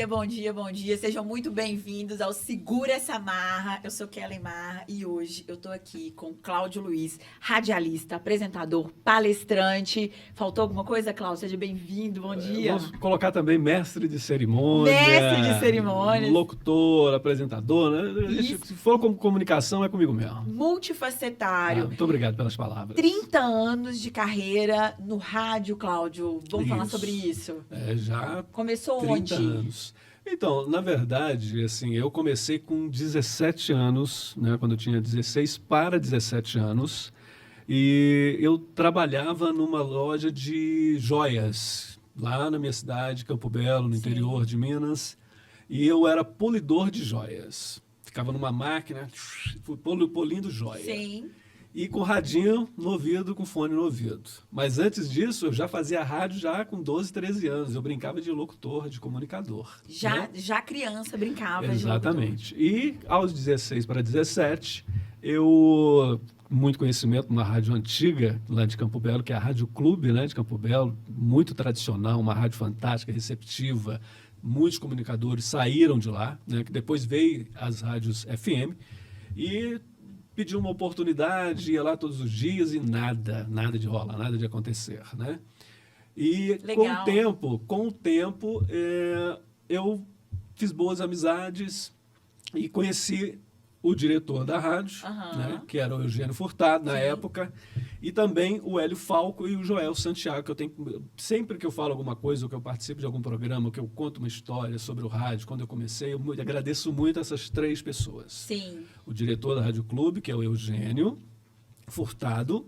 dia, bom dia, bom dia. Sejam muito bem-vindos ao Segura Essa Marra. Eu sou Kellen Marra e hoje eu tô aqui com Cláudio Luiz, radialista, apresentador, palestrante. Faltou alguma coisa, Cláudio? Seja bem-vindo, bom dia. Vamos colocar também mestre de cerimônia. Mestre de cerimônias. Locutor, apresentador, né? Se for como comunicação, é comigo mesmo. Multifacetário. Muito obrigado pelas palavras. 30 anos de carreira no rádio, Cláudio. Vamos falar sobre isso. Já Começou 30 onde? anos. Então, na verdade, assim, eu comecei com 17 anos, né, quando eu tinha 16 para 17 anos, e eu trabalhava numa loja de joias, lá na minha cidade, Campo Belo, no interior de Minas, e eu era polidor de joias. Ficava numa máquina, polindo joia. Sim. E com radinho no ouvido, com fone no ouvido. Mas antes disso, eu já fazia rádio já com 12, 13 anos. Eu brincava de locutor, de comunicador. Já criança brincava Exatamente. E aos 16 para 17, eu... Muito conhecimento numa rádio antiga, lá de Campo Belo, que é a Rádio Clube, né, de Campo Belo. Muito tradicional, uma rádio fantástica, receptiva. Muitos comunicadores saíram de lá, né, que depois veio as rádios FM. E... pedi uma oportunidade, ia lá todos os dias e nada de rolar, nada de acontecer, né? E Legal. com o tempo, eu fiz boas amizades e conheci o diretor da rádio, né, que era o Eugênio Furtado, na época, e também o Hélio Falco e o Joel Santiago, que eu tenho, sempre que eu falo alguma coisa, ou que eu participo de algum programa, ou que eu conto uma história sobre o rádio, quando eu comecei, eu agradeço muito essas três pessoas. Sim. O diretor da Rádio Clube, que é o Eugênio Furtado,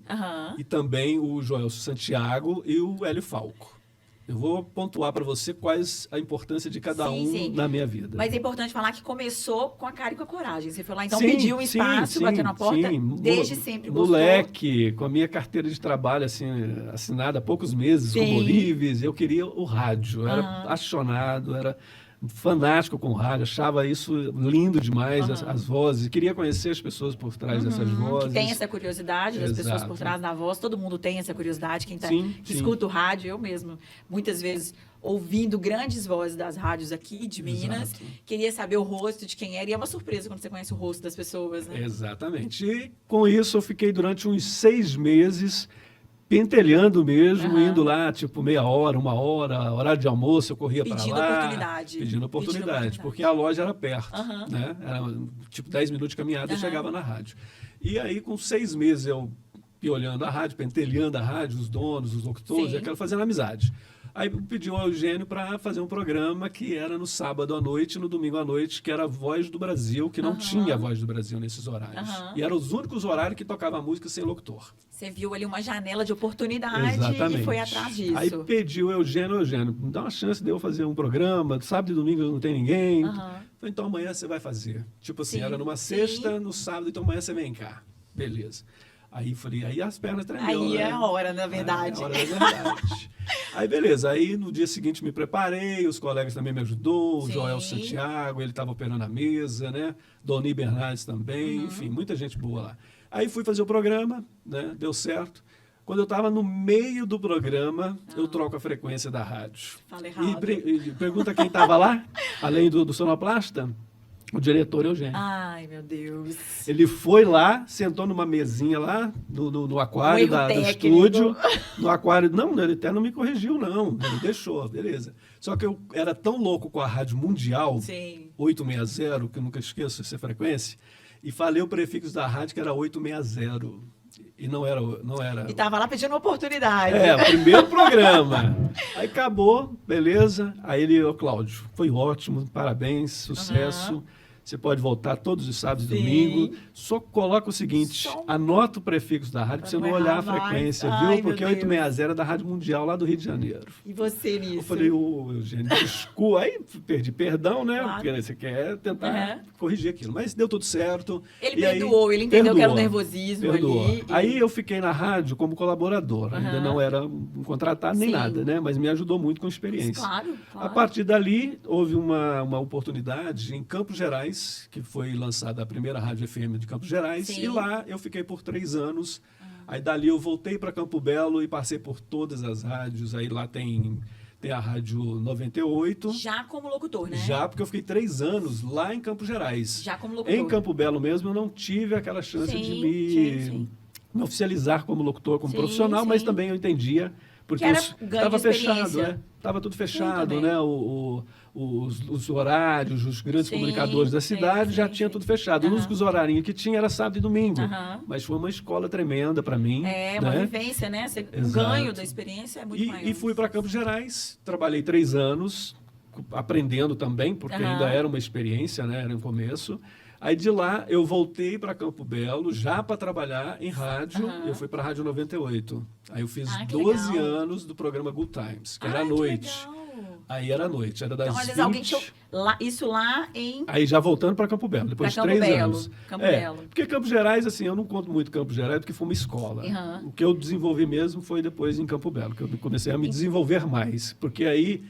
e também o Joel Santiago e o Hélio Falco. Eu vou pontuar para você quais a importância de cada na minha vida. Mas é importante falar que começou com a cara e com a coragem. Você foi lá, então pediu um espaço, bateu na porta, desde sempre gostou. Moleque, com a minha carteira de trabalho assim, assinada há poucos meses, com Bolives, eu queria o rádio. Eu era apaixonado, era fanático com o rádio, achava isso lindo demais, as vozes, queria conhecer as pessoas por trás dessas vozes. Que tem essa curiosidade das pessoas por trás da voz, todo mundo tem essa curiosidade, quem que escuta o rádio, eu mesmo, muitas vezes ouvindo grandes vozes das rádios aqui de Minas, queria saber o rosto de quem era, e é uma surpresa quando você conhece o rosto das pessoas, né? Exatamente. E com isso eu fiquei durante uns 6 meses pentelhando mesmo, indo lá, tipo, meia hora, 1 hora, horário de almoço, eu corria para lá. Pedindo oportunidade, porque a loja era perto, né? Era tipo 10 minutos de caminhada e chegava na rádio. E aí, com 6 meses, eu olhando a rádio, pentelhando a rádio, os donos, os locutores, aquela fazendo amizade. Aí pediu ao Eugênio para fazer um programa que era no sábado à noite e no domingo à noite, que era a Voz do Brasil, que não tinha a Voz do Brasil nesses horários. E eram os únicos horários que tocava música sem locutor. Você viu ali uma janela de oportunidade e foi atrás disso. Aí pediu ao Eugênio, me dá uma chance de eu fazer um programa, sábado e domingo não tem ninguém. Falei, então amanhã você vai fazer. Tipo assim, era numa sexta, no sábado, então amanhã você vem cá. Beleza. Aí falei, aí as pernas tremeu. Aí é a hora, na verdade. É a hora da verdade. Aí beleza, aí no dia seguinte me preparei, os colegas também me ajudou, o Joel Santiago, ele estava operando a mesa, né? Doni Bernardes também, enfim, muita gente boa lá. Aí fui fazer o programa, né? Deu certo. Quando eu estava no meio do programa, eu troco a frequência da rádio. Fala errado. E pergunta quem estava lá, além do sonoplasta. O diretor Eugênio. Ai, meu Deus. Ele foi lá, sentou numa mesinha lá, no aquário do estúdio. No aquário. Não, ele até não me corrigiu, não. Ele deixou, beleza. Só que eu era tão louco com a Rádio Mundial, 860, que eu nunca esqueço essa frequência, e falei o prefixo da rádio que era 860. E não era. E estava lá pedindo uma oportunidade. O primeiro programa. Aí acabou, beleza. Aí ele, Cláudio, foi ótimo, parabéns, sucesso. Você pode voltar todos os sábados e domingos. Só coloca o seguinte, anota o prefixo da rádio para você não olhar a frequência, viu? Porque 860 é da Rádio Mundial lá do Rio de Janeiro. E você nisso? Eu falei, Eugênio, desculpa. Aí pedi perdão, né? Porque você quer tentar corrigir aquilo. Mas deu tudo certo. Ele perdoou, ele entendeu que era um nervosismo ali. Aí eu fiquei na rádio como colaborador. Ainda não era um contratado nem nada, né? Mas me ajudou muito com a experiência. Claro. A partir dali, houve uma oportunidade em Campos Gerais, que foi lançada a primeira rádio FM de Campos Gerais, e lá eu fiquei por 3 anos. Aí dali eu voltei para Campo Belo e passei por todas as rádios. Aí lá tem tem a Rádio 98. Já como locutor, né? Já, porque eu fiquei 3 anos lá em Campos Gerais. Já como locutor. Em Campo Belo mesmo, eu não tive aquela chance de me oficializar como locutor, como profissional, mas também eu entendia, porque estava fechado, né? Estava tudo fechado, né? Os horários, os grandes comunicadores da cidade já tinha tudo fechado. Os únicos horários que tinha era sábado e domingo. Mas foi uma escola tremenda para mim. Uma vivência, né? O ganho da experiência é muito maior. E fui para Campos Gerais, trabalhei 3 anos, aprendendo também, porque ainda era uma experiência, né? Era um começo. Aí de lá eu voltei para Campo Belo, já para trabalhar em rádio. Eu fui para a Rádio 98. Aí eu fiz 12 anos do programa Good Times, que era à noite. Aí era à noite, era das então, 20... alguém isso lá em... Aí já voltando para Campo Belo, depois de 3 anos. Campo Belo. Porque Campos Gerais, assim, eu não conto muito Campos Gerais, porque foi uma escola. O que eu desenvolvi mesmo foi depois em Campo Belo, que eu comecei a me desenvolver mais. Porque aí...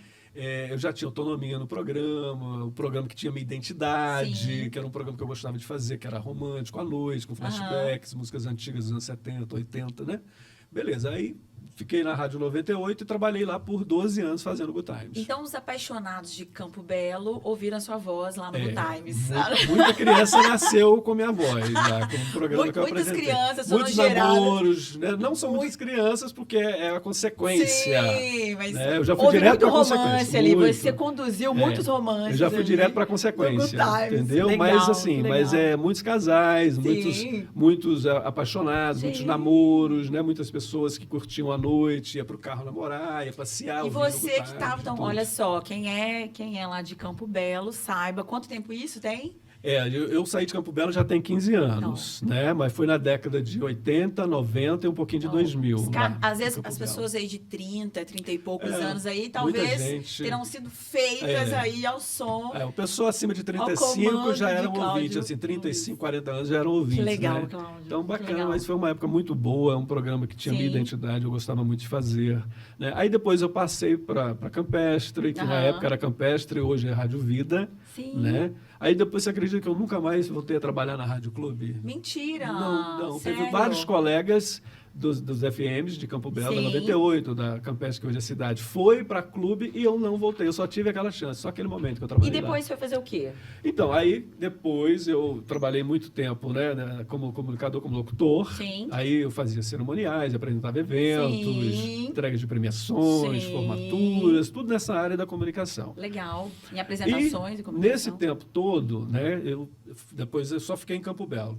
eu já tinha autonomia no programa, o programa que tinha minha identidade, que era um programa que eu gostava de fazer, que era romântico à noite, com flashbacks, músicas antigas dos anos 70, 80, né? Beleza, aí fiquei na Rádio 98 e trabalhei lá por 12 anos fazendo Good Times. Então, os apaixonados de Campo Belo ouviram a sua voz lá no Good Times. Muita criança nasceu com minha voz lá, com o programa que eu apresentei. Muitas crianças foram geradas. Muitos namoros, né? Não são muitas crianças, porque é a consequência. Sim, mas né? Eu já fui direto para a consequência. Ali, você conduziu muitos romances. Eu já fui direto para a consequência, entendeu? Legal, mas assim, muitos casais, muitos apaixonados, muitos namoros, né? Muitas pessoas que curtiam a noite, ia para o carro namorar, ia passear. E você que estava, então, olha só, quem é lá de Campo Belo, saiba quanto tempo isso tem? Eu saí de Campo Belo já tem 15 anos, né? Mas foi na década de 80, 90 e um pouquinho de 2000. Às vezes as pessoas aí de 30 e poucos anos aí, talvez terão sido feitas aí ao som. O pessoal acima de 35 já eram ouvintes, assim, 35, 40 anos já eram ouvintes. Que legal, né? Cláudio. Então, bacana, mas foi uma época muito boa, um programa que tinha minha identidade, eu gostava muito de fazer. Né? Aí depois eu passei para Campestre, que na época era Campestre, hoje é Rádio Vida. Né? Aí depois você acredita que eu nunca mais voltei a trabalhar na Rádio Clube? Mentira! Não. Sério? Teve vários colegas dos FMs de Campo Belo, da 98, da Campestre, que hoje é cidade, foi para Clube e eu não voltei. Eu só tive aquela chance, só aquele momento que eu trabalhei. E depois foi fazer o quê? Então, aí depois eu trabalhei muito tempo, né, como comunicador, como locutor. Aí eu fazia cerimoniais, apresentava eventos, entregas de premiações, formaturas, tudo nessa área da comunicação. Legal. Em apresentações e comunicação. Nesse tempo todo, né, depois eu só fiquei em Campo Belo,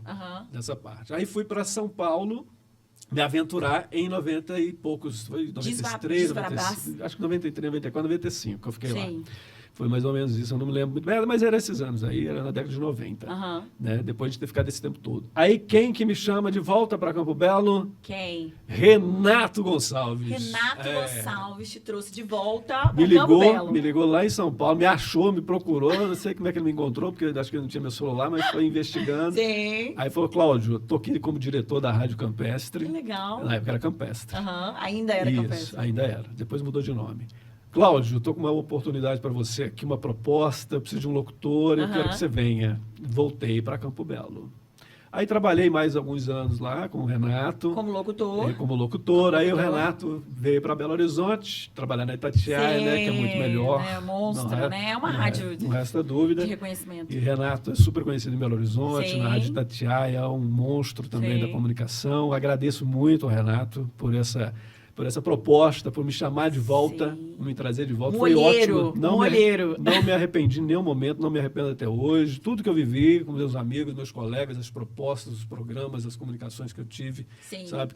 nessa parte. Aí fui para São Paulo, me aventurar em 90 e poucos, foi 93, 95, acho que 93, 94, 95 que eu fiquei lá. Foi mais ou menos isso, eu não me lembro muito bem, mas era esses anos aí, era na década de 90, né? Depois de ter ficado esse tempo todo. Aí quem que me chama de volta para Campo Belo? Quem? Renato Gonçalves. Renato Gonçalves te trouxe de volta para Campo Belo. Me ligou lá em São Paulo, me achou, me procurou, não sei como é que ele me encontrou, porque acho que ele não tinha meu celular, mas foi investigando. Aí falou, Cláudio, tô aqui como diretor da Rádio Campestre. Que legal. Na época era Campestre. Ainda era Campestre. Ainda era. Depois mudou de nome. Cláudio, estou com uma oportunidade para você aqui, uma proposta, eu preciso de um locutor, eu quero que você venha. Voltei para Campo Belo. Aí trabalhei mais alguns anos lá com o Renato. Como locutor. Aí o Renato veio para Belo Horizonte, trabalhar na Itatiaia, né, que é muito melhor. Monstro, né? É uma rádio não resta dúvida. De reconhecimento. E Renato é super conhecido em Belo Horizonte, na Rádio Itatiaia, um monstro também da comunicação. Agradeço muito ao Renato por essa proposta, por me chamar de volta, me trazer de volta. Foi ótimo. Não me arrependi em nenhum momento, não me arrependo até hoje. Tudo que eu vivi com meus amigos, meus colegas, as propostas, os programas, as comunicações que eu tive, sabe,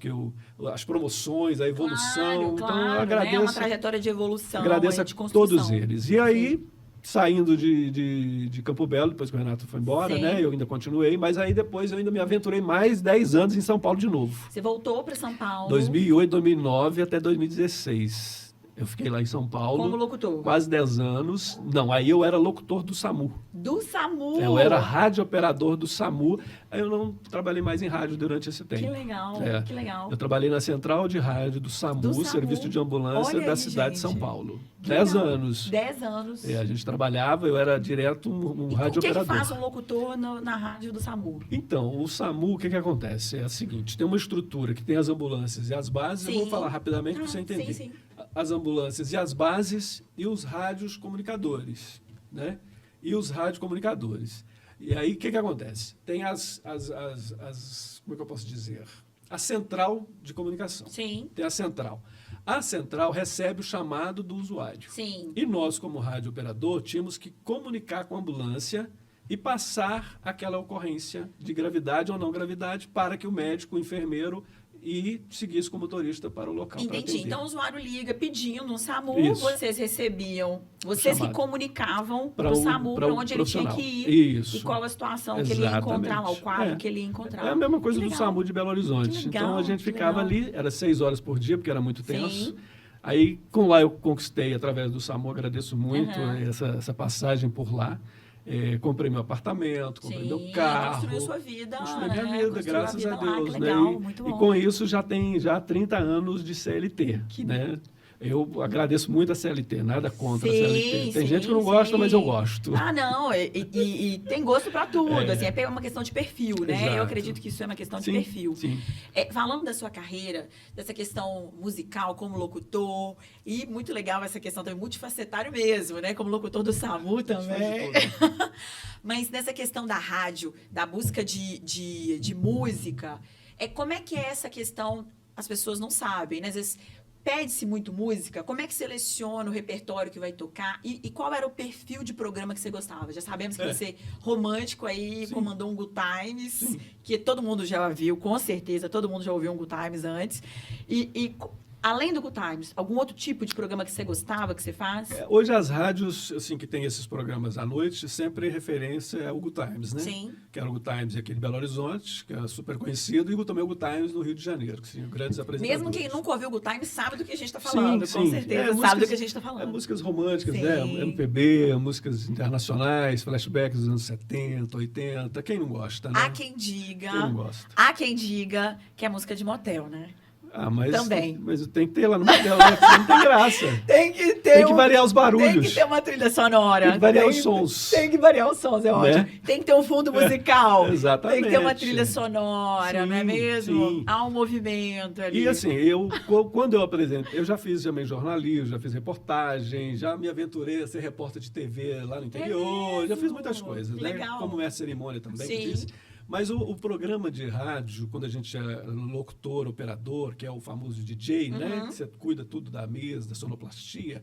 as promoções, a evolução. Então, eu agradeço. É uma trajetória de evolução. Agradeço a todos eles. E aí, saindo de Campo Belo, depois que o Renato foi embora, né? Eu ainda continuei, mas aí depois eu ainda me aventurei mais 10 anos em São Paulo de novo. Você voltou para São Paulo? 2008, 2009 até 2016. Eu fiquei lá em São Paulo. Como locutor? Quase 10 anos. Não, aí eu era locutor do SAMU. Do SAMU? Eu era rádio operador do SAMU. Aí eu não trabalhei mais em rádio durante esse tempo. Que legal, que legal. Eu trabalhei na central de rádio do SAMU, Serviço de Ambulância da cidade de São Paulo. 10 anos. 10 anos. A gente trabalhava, eu era direto um rádio operador. O que faz um locutor na rádio do SAMU? Então, o SAMU, o que acontece? É o seguinte, tem uma estrutura que tem as ambulâncias e as bases, eu vou falar rapidamente para você entender. as ambulâncias e as bases e os rádios comunicadores, né? E os radiocomunicadores. E aí, o que acontece? Tem como é que eu posso dizer? A central de comunicação. Sim. Tem a central. A central recebe o chamado do usuário. Sim. E nós, como rádio operador, tínhamos que comunicar com a ambulância e passar aquela ocorrência de gravidade ou não gravidade para que o médico, o enfermeiro e seguisse com o motorista para o local. Entendi. Então o usuário liga pedindo um SAMU, Isso. Vocês recebiam, vocês que comunicavam para o SAMU, para onde ele tinha que ir. Isso. E qual a situação que ele ia encontrar lá, o quadro que ele ia encontrar. É a mesma coisa do SAMU de Belo Horizonte. Então a gente ficava ali, era 6 horas por dia, porque era muito tenso. Sim. Aí, com lá eu conquistei, através do SAMU, agradeço muito essa passagem por lá. Comprei meu apartamento, comprei meu carro. Construiu sua vida. Construí minha vida, graças a Deus. Lá, legal, muito bom. E com isso já tem 30 anos de CLT. Né? Eu agradeço muito a CLT, nada contra a CLT. Tem gente que não gosta, mas eu gosto. Ah, não, e tem gosto para tudo. Assim, é uma questão de perfil, né? Exato. Eu acredito que isso é uma questão de perfil. Sim. Falando da sua carreira, dessa questão musical como locutor, e muito legal essa questão também, multifacetário mesmo, né? Como locutor do SAMU também. Mas nessa questão da rádio, da busca de música, como é que é essa questão? As pessoas não sabem, né? Às vezes pede-se muito música, como é que seleciona o repertório que vai tocar? E qual era o perfil de programa que você gostava? Já sabemos que você, romântico, aí comandou um Good Times, que todo mundo já viu, com certeza, todo mundo já ouviu um Good Times antes. Além do Good Times, algum outro tipo de programa que você gostava, que você faz? Hoje as rádios, assim, que tem esses programas à noite, sempre referência é o Good Times, né? Sim. Que era o Good Times aqui de Belo Horizonte, que é super conhecido, e também o Good Times no Rio de Janeiro, que são grandes apresentadores. Mesmo quem nunca ouviu o Good Times sabe do que a gente está falando, com certeza, sabe do que a gente está falando. Músicas românticas, né? MPB, músicas internacionais, flashbacks dos anos 70, 80, quem não gosta, né? Há quem diga, quem não gosta. Há quem diga que é música de motel, né? Mas tem que ter lá no motel, né? Não tem graça. Tem que variar os barulhos. Tem que ter uma trilha sonora. Tem que variar os sons. Tem que variar os sons, é ótimo. Né? Tem que ter um fundo musical. Exatamente. Tem que ter uma trilha sonora, não é mesmo? Sim. Há um movimento ali. E assim, quando eu apresento, eu já fiz também jornalismo, já fiz reportagem, já me aventurei a ser repórter de TV lá no interior, já fiz muitas coisas, né? Como mestre cerimônia também, que disse. Mas o programa de rádio, quando a gente é locutor, operador, que é o famoso DJ, né? Que você cuida tudo da mesa, da sonoplastia,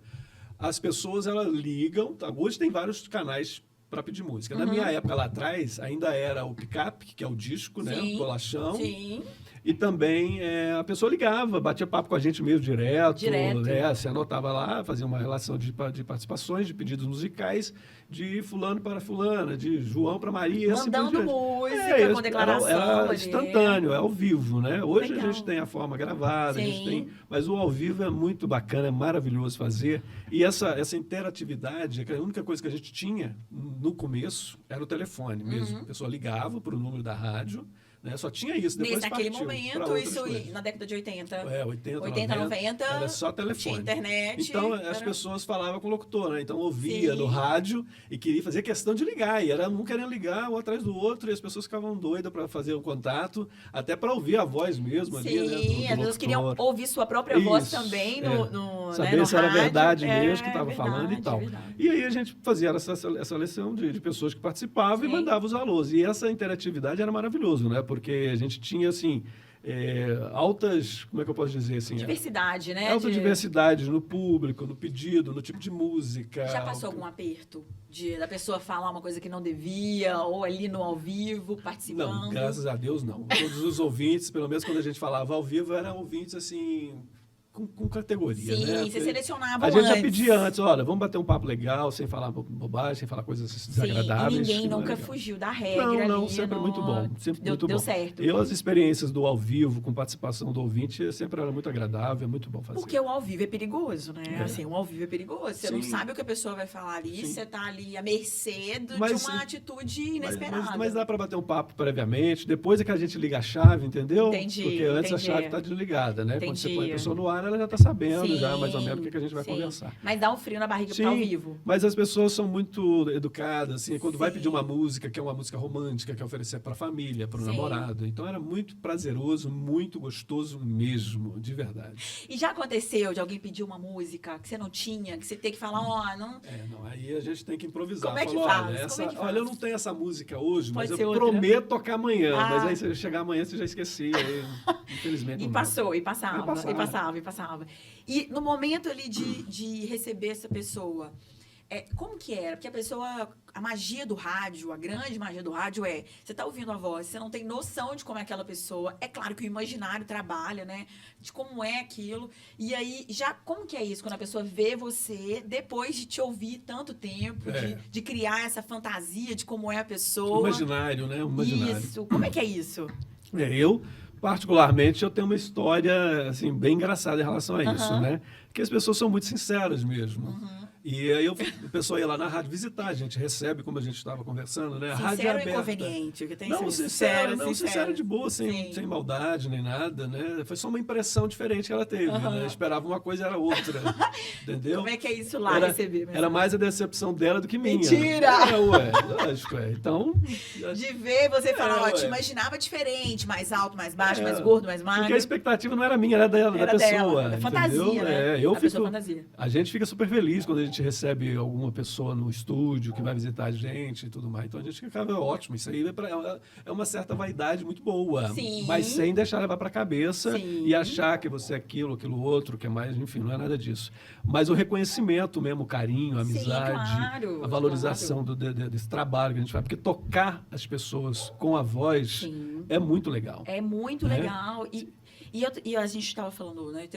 as pessoas, elas ligam, tá? Hoje tem vários canais para pedir música. Na minha época, lá atrás, ainda era o picape, que é o disco, né? O bolachão. Sim. E também a pessoa ligava, batia papo com a gente mesmo direto. Você anotava lá, fazia uma relação de participações, de pedidos musicais, de fulano para fulana, de João para Maria. Mandando assim música, com declaração. Era instantâneo, é ao vivo, né? Hoje a gente tem a forma gravada, mas o ao vivo é muito bacana, é maravilhoso fazer. E essa interatividade, a única coisa que a gente tinha no começo era o telefone mesmo. A pessoa ligava para o número da rádio, né? Só tinha isso. Depois naquele momento, isso na década de 80. 80, 90. Era só telefone. Tinha internet. Então, as pessoas falavam com o locutor, né? Então, ouvia no rádio e queria fazer questão de ligar. E era um querendo ligar, um atrás do outro, e as pessoas ficavam doidas para fazer o contato, até para ouvir a voz mesmo ali, né? Sim, as pessoas queriam ouvir sua própria voz também saber no se era rádio. Verdade mesmo que estava falando e tal. E aí a gente fazia essa seleção de pessoas que participavam e mandava os alôs. E essa interatividade era maravilhoso, né? Porque a gente tinha, assim, altas, como é que eu posso dizer assim? Diversidade, né? Alta diversidade no público, no pedido, no tipo de música. Já passou algum aperto da pessoa falar uma coisa que não devia, ou ali no ao vivo, participando? Não, graças a Deus não. Todos os ouvintes, pelo menos quando a gente falava ao vivo, eram ouvintes, assim, com categoria, né? Sim, você selecionava antes. A gente já pedia antes, olha, vamos bater um papo legal, sem falar bobagem, sem falar coisas desagradáveis. E ninguém nunca fugiu da regra. Não, sempre muito bom. Sempre muito bom. Deu certo. As experiências do ao vivo, com participação do ouvinte, sempre era muito agradável, é muito bom fazer. Porque o ao vivo é perigoso, né? Assim, o ao vivo é perigoso. Você não sabe o que a pessoa vai falar ali, você está ali à mercê de uma atitude inesperada. Mas dá para bater um papo previamente, depois é que a gente liga a chave, entendeu? Entendi. Porque antes a chave está desligada, né? Quando você põe a pessoa no ar, agora ela já está sabendo já mais ou menos o que a gente vai conversar. Mas dá um frio na barriga para ao vivo. Mas as pessoas são muito educadas, assim, quando vai pedir uma música, que é uma música romântica, que é oferecer para a família, para o namorado. Então era muito prazeroso, muito gostoso mesmo, de verdade. E já aconteceu de alguém pedir uma música que você não tinha, que você tem que falar, não... Não, aí a gente tem que improvisar. Como é que faz? Olha, eu não tenho essa música hoje, Pode mas eu prometo tocar amanhã. Mas aí se eu chegar amanhã, você já esquecia. Infelizmente e passava. E no momento ali de receber essa pessoa, como que era? Porque a magia do rádio, a grande magia do rádio você tá ouvindo a voz, você não tem noção de como é aquela pessoa. É claro que o imaginário trabalha, né? De como é aquilo. E aí, como que é isso? Quando a pessoa vê você, depois de te ouvir tanto tempo, de criar essa fantasia de como é a pessoa. Imaginário, né? Imaginário. Isso. Como é que é isso? Particularmente, eu tenho uma história assim, bem engraçada em relação a isso, né? Porque as pessoas são muito sinceras mesmo. E aí a pessoa ia lá na rádio visitar, a gente recebe, como a gente estava conversando, né? A rádio é aberta. Inconveniente, que tem sincero de boa, sem maldade nem nada, né? Foi só uma impressão diferente que ela teve, né? Esperava uma coisa, era outra, entendeu? Como é que é isso lá, receber? Era mais a decepção dela do que minha. Mentira! Lógico, Então... De ver você falar, te imaginava diferente, mais alto, mais baixo, mais gordo, mais magro. Porque a expectativa não era minha, era da pessoa. Era fantasia, né? A gente fica super feliz quando a gente recebe alguma pessoa no estúdio que vai visitar a gente e tudo mais. Então a gente fica ótimo. Isso aí é uma certa vaidade muito boa. Sim. Mas sem deixar levar para a cabeça e achar que você é aquilo outro, que é mais, enfim, não é nada disso. Mas o reconhecimento mesmo, o carinho, a amizade, a valorização desse trabalho que a gente faz. Porque tocar as pessoas com a voz é muito legal. É muito legal. E a gente estava falando, né?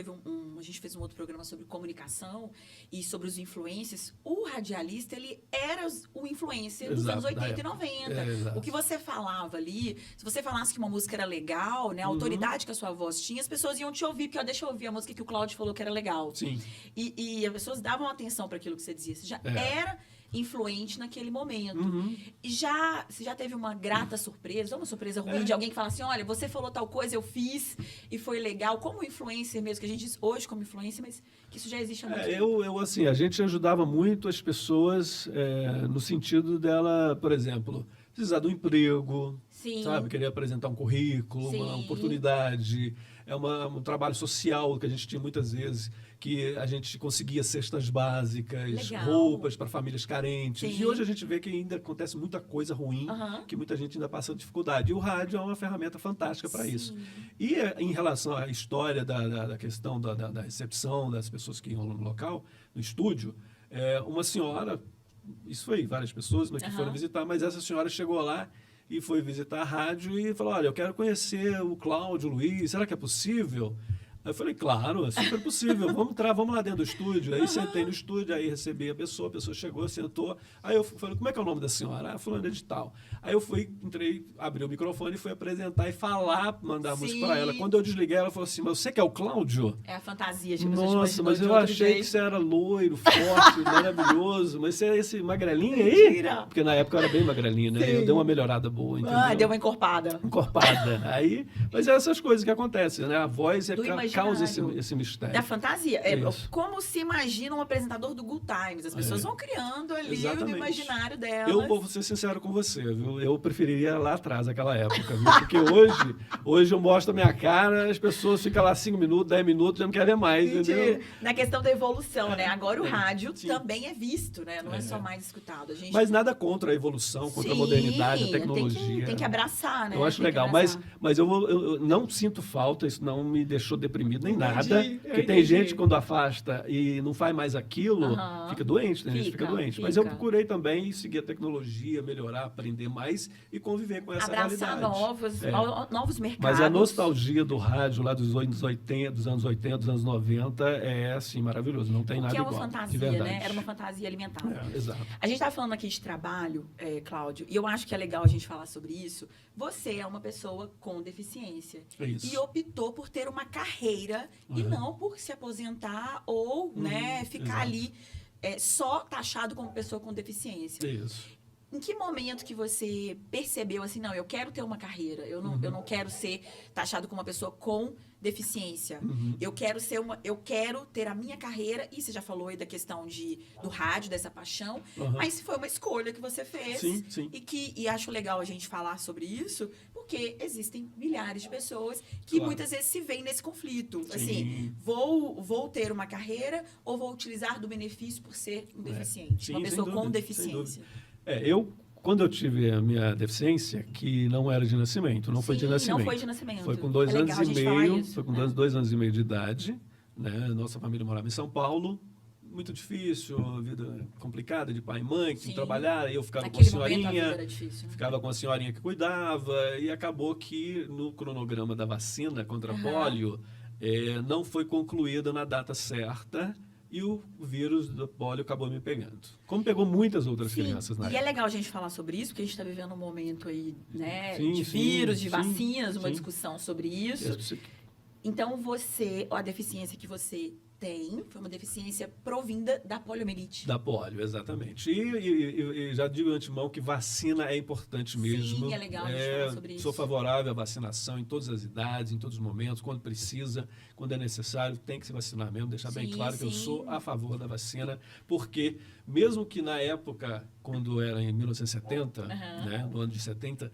A gente fez um outro programa sobre comunicação e sobre os influencers. O radialista, ele era o influencer dos anos 80 e 90. O que você falava ali, se você falasse que uma música era legal, né? A autoridade que a sua voz tinha, as pessoas iam te ouvir, porque deixa eu ouvir a música que o Cláudio falou que era legal. Sim. E as pessoas davam atenção para aquilo que você dizia. Você já era influente naquele momento. E você já teve uma grata surpresa, uma surpresa ruim de alguém que fala assim, olha, você falou tal coisa, eu fiz e foi legal, como influencer mesmo, que a gente diz hoje como influencer, mas que isso já existe há muito tempo. Assim, a gente ajudava muito as pessoas no sentido dela, por exemplo, precisar do emprego, sabe? Querer apresentar um currículo, uma oportunidade. É um trabalho social que a gente tinha muitas vezes, que a gente conseguia cestas básicas, roupas para famílias carentes. E hoje a gente vê que ainda acontece muita coisa ruim, que muita gente ainda passa dificuldade. E o rádio é uma ferramenta fantástica para isso. E em relação à história da questão da recepção das pessoas que iam no local, no estúdio, uma senhora, isso foi várias pessoas que foram visitar, mas essa senhora chegou lá e foi visitar a rádio e falou, olha, eu quero conhecer o Cláudio Luiz, será que é possível? Aí eu falei, claro, é super possível, vamos lá dentro do estúdio. Aí sentei no estúdio, aí recebi a pessoa chegou, sentou. Aí eu falei, como é que é o nome da senhora? Ah, fulana de tal. Aí eu entrei, abri o microfone e fui apresentar e falar, mandar a música para ela. Quando eu desliguei, ela falou assim, mas você que é o Cláudio? É a fantasia. Nossa, mas eu achei que você era loiro, forte, maravilhoso. Mas você é esse magrelinho aí? Mentira. Porque na época eu era bem magrelinho, né? Eu dei uma melhorada boa, entendeu? Deu uma encorpada. Aí, mas é essas coisas que acontecem, né? A voz causa esse mistério. Da fantasia. Como se imagina um apresentador do Good Times. As pessoas vão criando ali no imaginário delas. Eu vou ser sincero com você, viu? Eu preferiria lá atrás, aquela época, viu? Porque hoje eu mostro a minha cara, as pessoas ficam lá 5 minutos, 10 minutos, já não querem ver mais, entendeu? Na questão da evolução, né? Agora o rádio também é visto, né? Não é só mais escutado. Mas nada contra a evolução, contra a modernidade, a tecnologia. Tem que abraçar, né? Eu acho legal, mas eu não sinto falta, isso não me deixou deprimido nem nada, porque tem gente quando afasta e não faz mais aquilo, fica doente, tem gente que fica doente. Mas eu procurei também seguir a tecnologia, melhorar, aprender mais e conviver com essa realidade. Abraçar novos mercados. Mas a nostalgia do rádio lá dos anos 80, dos anos 90 é assim, maravilhoso, não tem nada igual. Porque é uma fantasia, né? Era uma fantasia alimentada. Exato. A gente está falando aqui de trabalho, Cláudio, e eu acho que é legal a gente falar sobre isso. Você é uma pessoa com deficiência. E optou por ter uma carreira e não por se aposentar ou ficar ali só taxado como pessoa com deficiência. Isso. Em que momento que você percebeu assim, não, eu quero ter uma carreira, eu não quero ser taxado como uma pessoa com deficiência. Eu quero ter a minha carreira, e você já falou aí da questão do rádio, dessa paixão, mas foi uma escolha que você fez. Sim. E acho legal a gente falar sobre isso, porque existem milhares de pessoas que muitas vezes se veem nesse conflito. Sim. Assim, vou ter uma carreira ou vou utilizar do benefício por ser um deficiente, Sim, uma pessoa com deficiência. Quando eu tive a minha deficiência, que não era de nascimento, não foi de nascimento. Não foi de nascimento. Foi com 2 anos e meio, foi com 2 anos e meio de idade, né? Nossa família morava em São Paulo, muito difícil, vida complicada de pai e mãe, que tinham que trabalhar, e eu ficava com a senhorinha, ficava com a senhorinha que cuidava, e acabou que no cronograma da vacina contra pólio, não foi concluída na data certa, e o vírus do pólio acabou me pegando. Como pegou muitas outras crianças na época. E é legal a gente falar sobre isso, porque a gente está vivendo um momento aí, né, de vírus, de vacinas, uma discussão sobre isso. Então, a deficiência que você tem, foi uma deficiência provinda da poliomielite. Da polio, exatamente. E já digo de antemão que vacina é importante mesmo. Sim, é legal a gente falar sobre isso. Sou favorável à vacinação em todas as idades, em todos os momentos, quando precisa, quando é necessário, tem que se vacinar mesmo. Deixar bem claro que eu sou a favor da vacina, porque mesmo que na época, quando era em 1970, né, no ano de 70,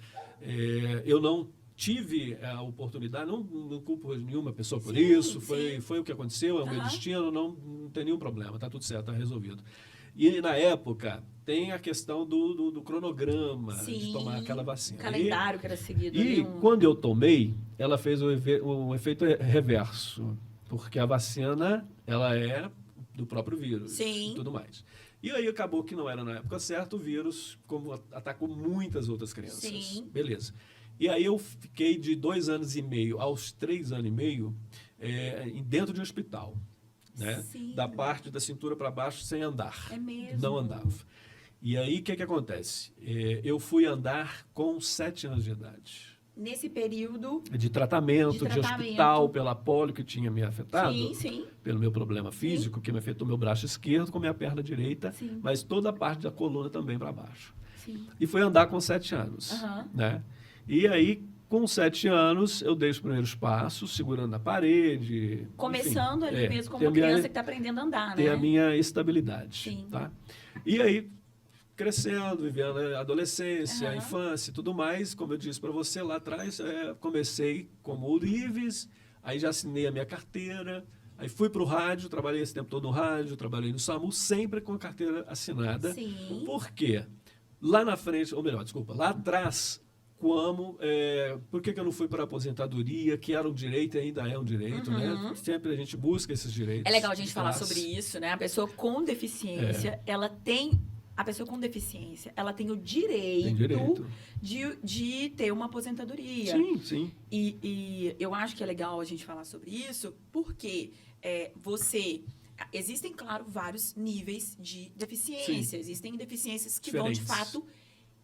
eu não tive a oportunidade, não culpo nenhuma pessoa por isso, foi o que aconteceu, é o meu destino, não tem nenhum problema, está tudo certo, está resolvido. E na época tem a questão do cronograma de tomar aquela vacina. O calendário que era seguido. E quando eu tomei, ela fez um efeito reverso, porque a vacina, ela é do próprio vírus e tudo mais. E aí acabou que não era na época certa, o vírus atacou muitas outras crianças. Beleza. E aí eu fiquei de 2 anos e meio aos 3 anos e meio dentro de um hospital, né? Da parte da cintura para baixo sem andar. É mesmo? Não andava. E aí o que acontece? Eu fui andar com 7 anos de idade. Nesse período de tratamento, de hospital, pela polio que tinha me afetado, pelo meu problema físico, que me afetou meu braço esquerdo com minha perna direita, mas toda a parte da coluna também para baixo. E fui andar com 7 anos, né? E aí, com 7 anos, eu dei os primeiros passos, segurando na parede. Começando ali mesmo como uma criança que está aprendendo a andar, né? Ter a minha estabilidade. Tá? E aí, crescendo, vivendo a adolescência, a infância e tudo mais, como eu disse para você lá atrás, comecei como Urives, aí já assinei a minha carteira, aí fui para o rádio, trabalhei esse tempo todo no rádio, trabalhei no SAMU, sempre com a carteira assinada. Por quê? Lá na frente, ou melhor, desculpa, lá atrás, por que eu não fui para a aposentadoria, que era um direito e ainda é um direito, né? Sempre a gente busca esses direitos. É legal a gente falar sobre isso, né? A pessoa com deficiência, ela tem o direito de ter uma aposentadoria. Sim. E eu acho que é legal a gente falar sobre isso, porque existem, claro, vários níveis de deficiência. Existem deficiências que vão, de fato,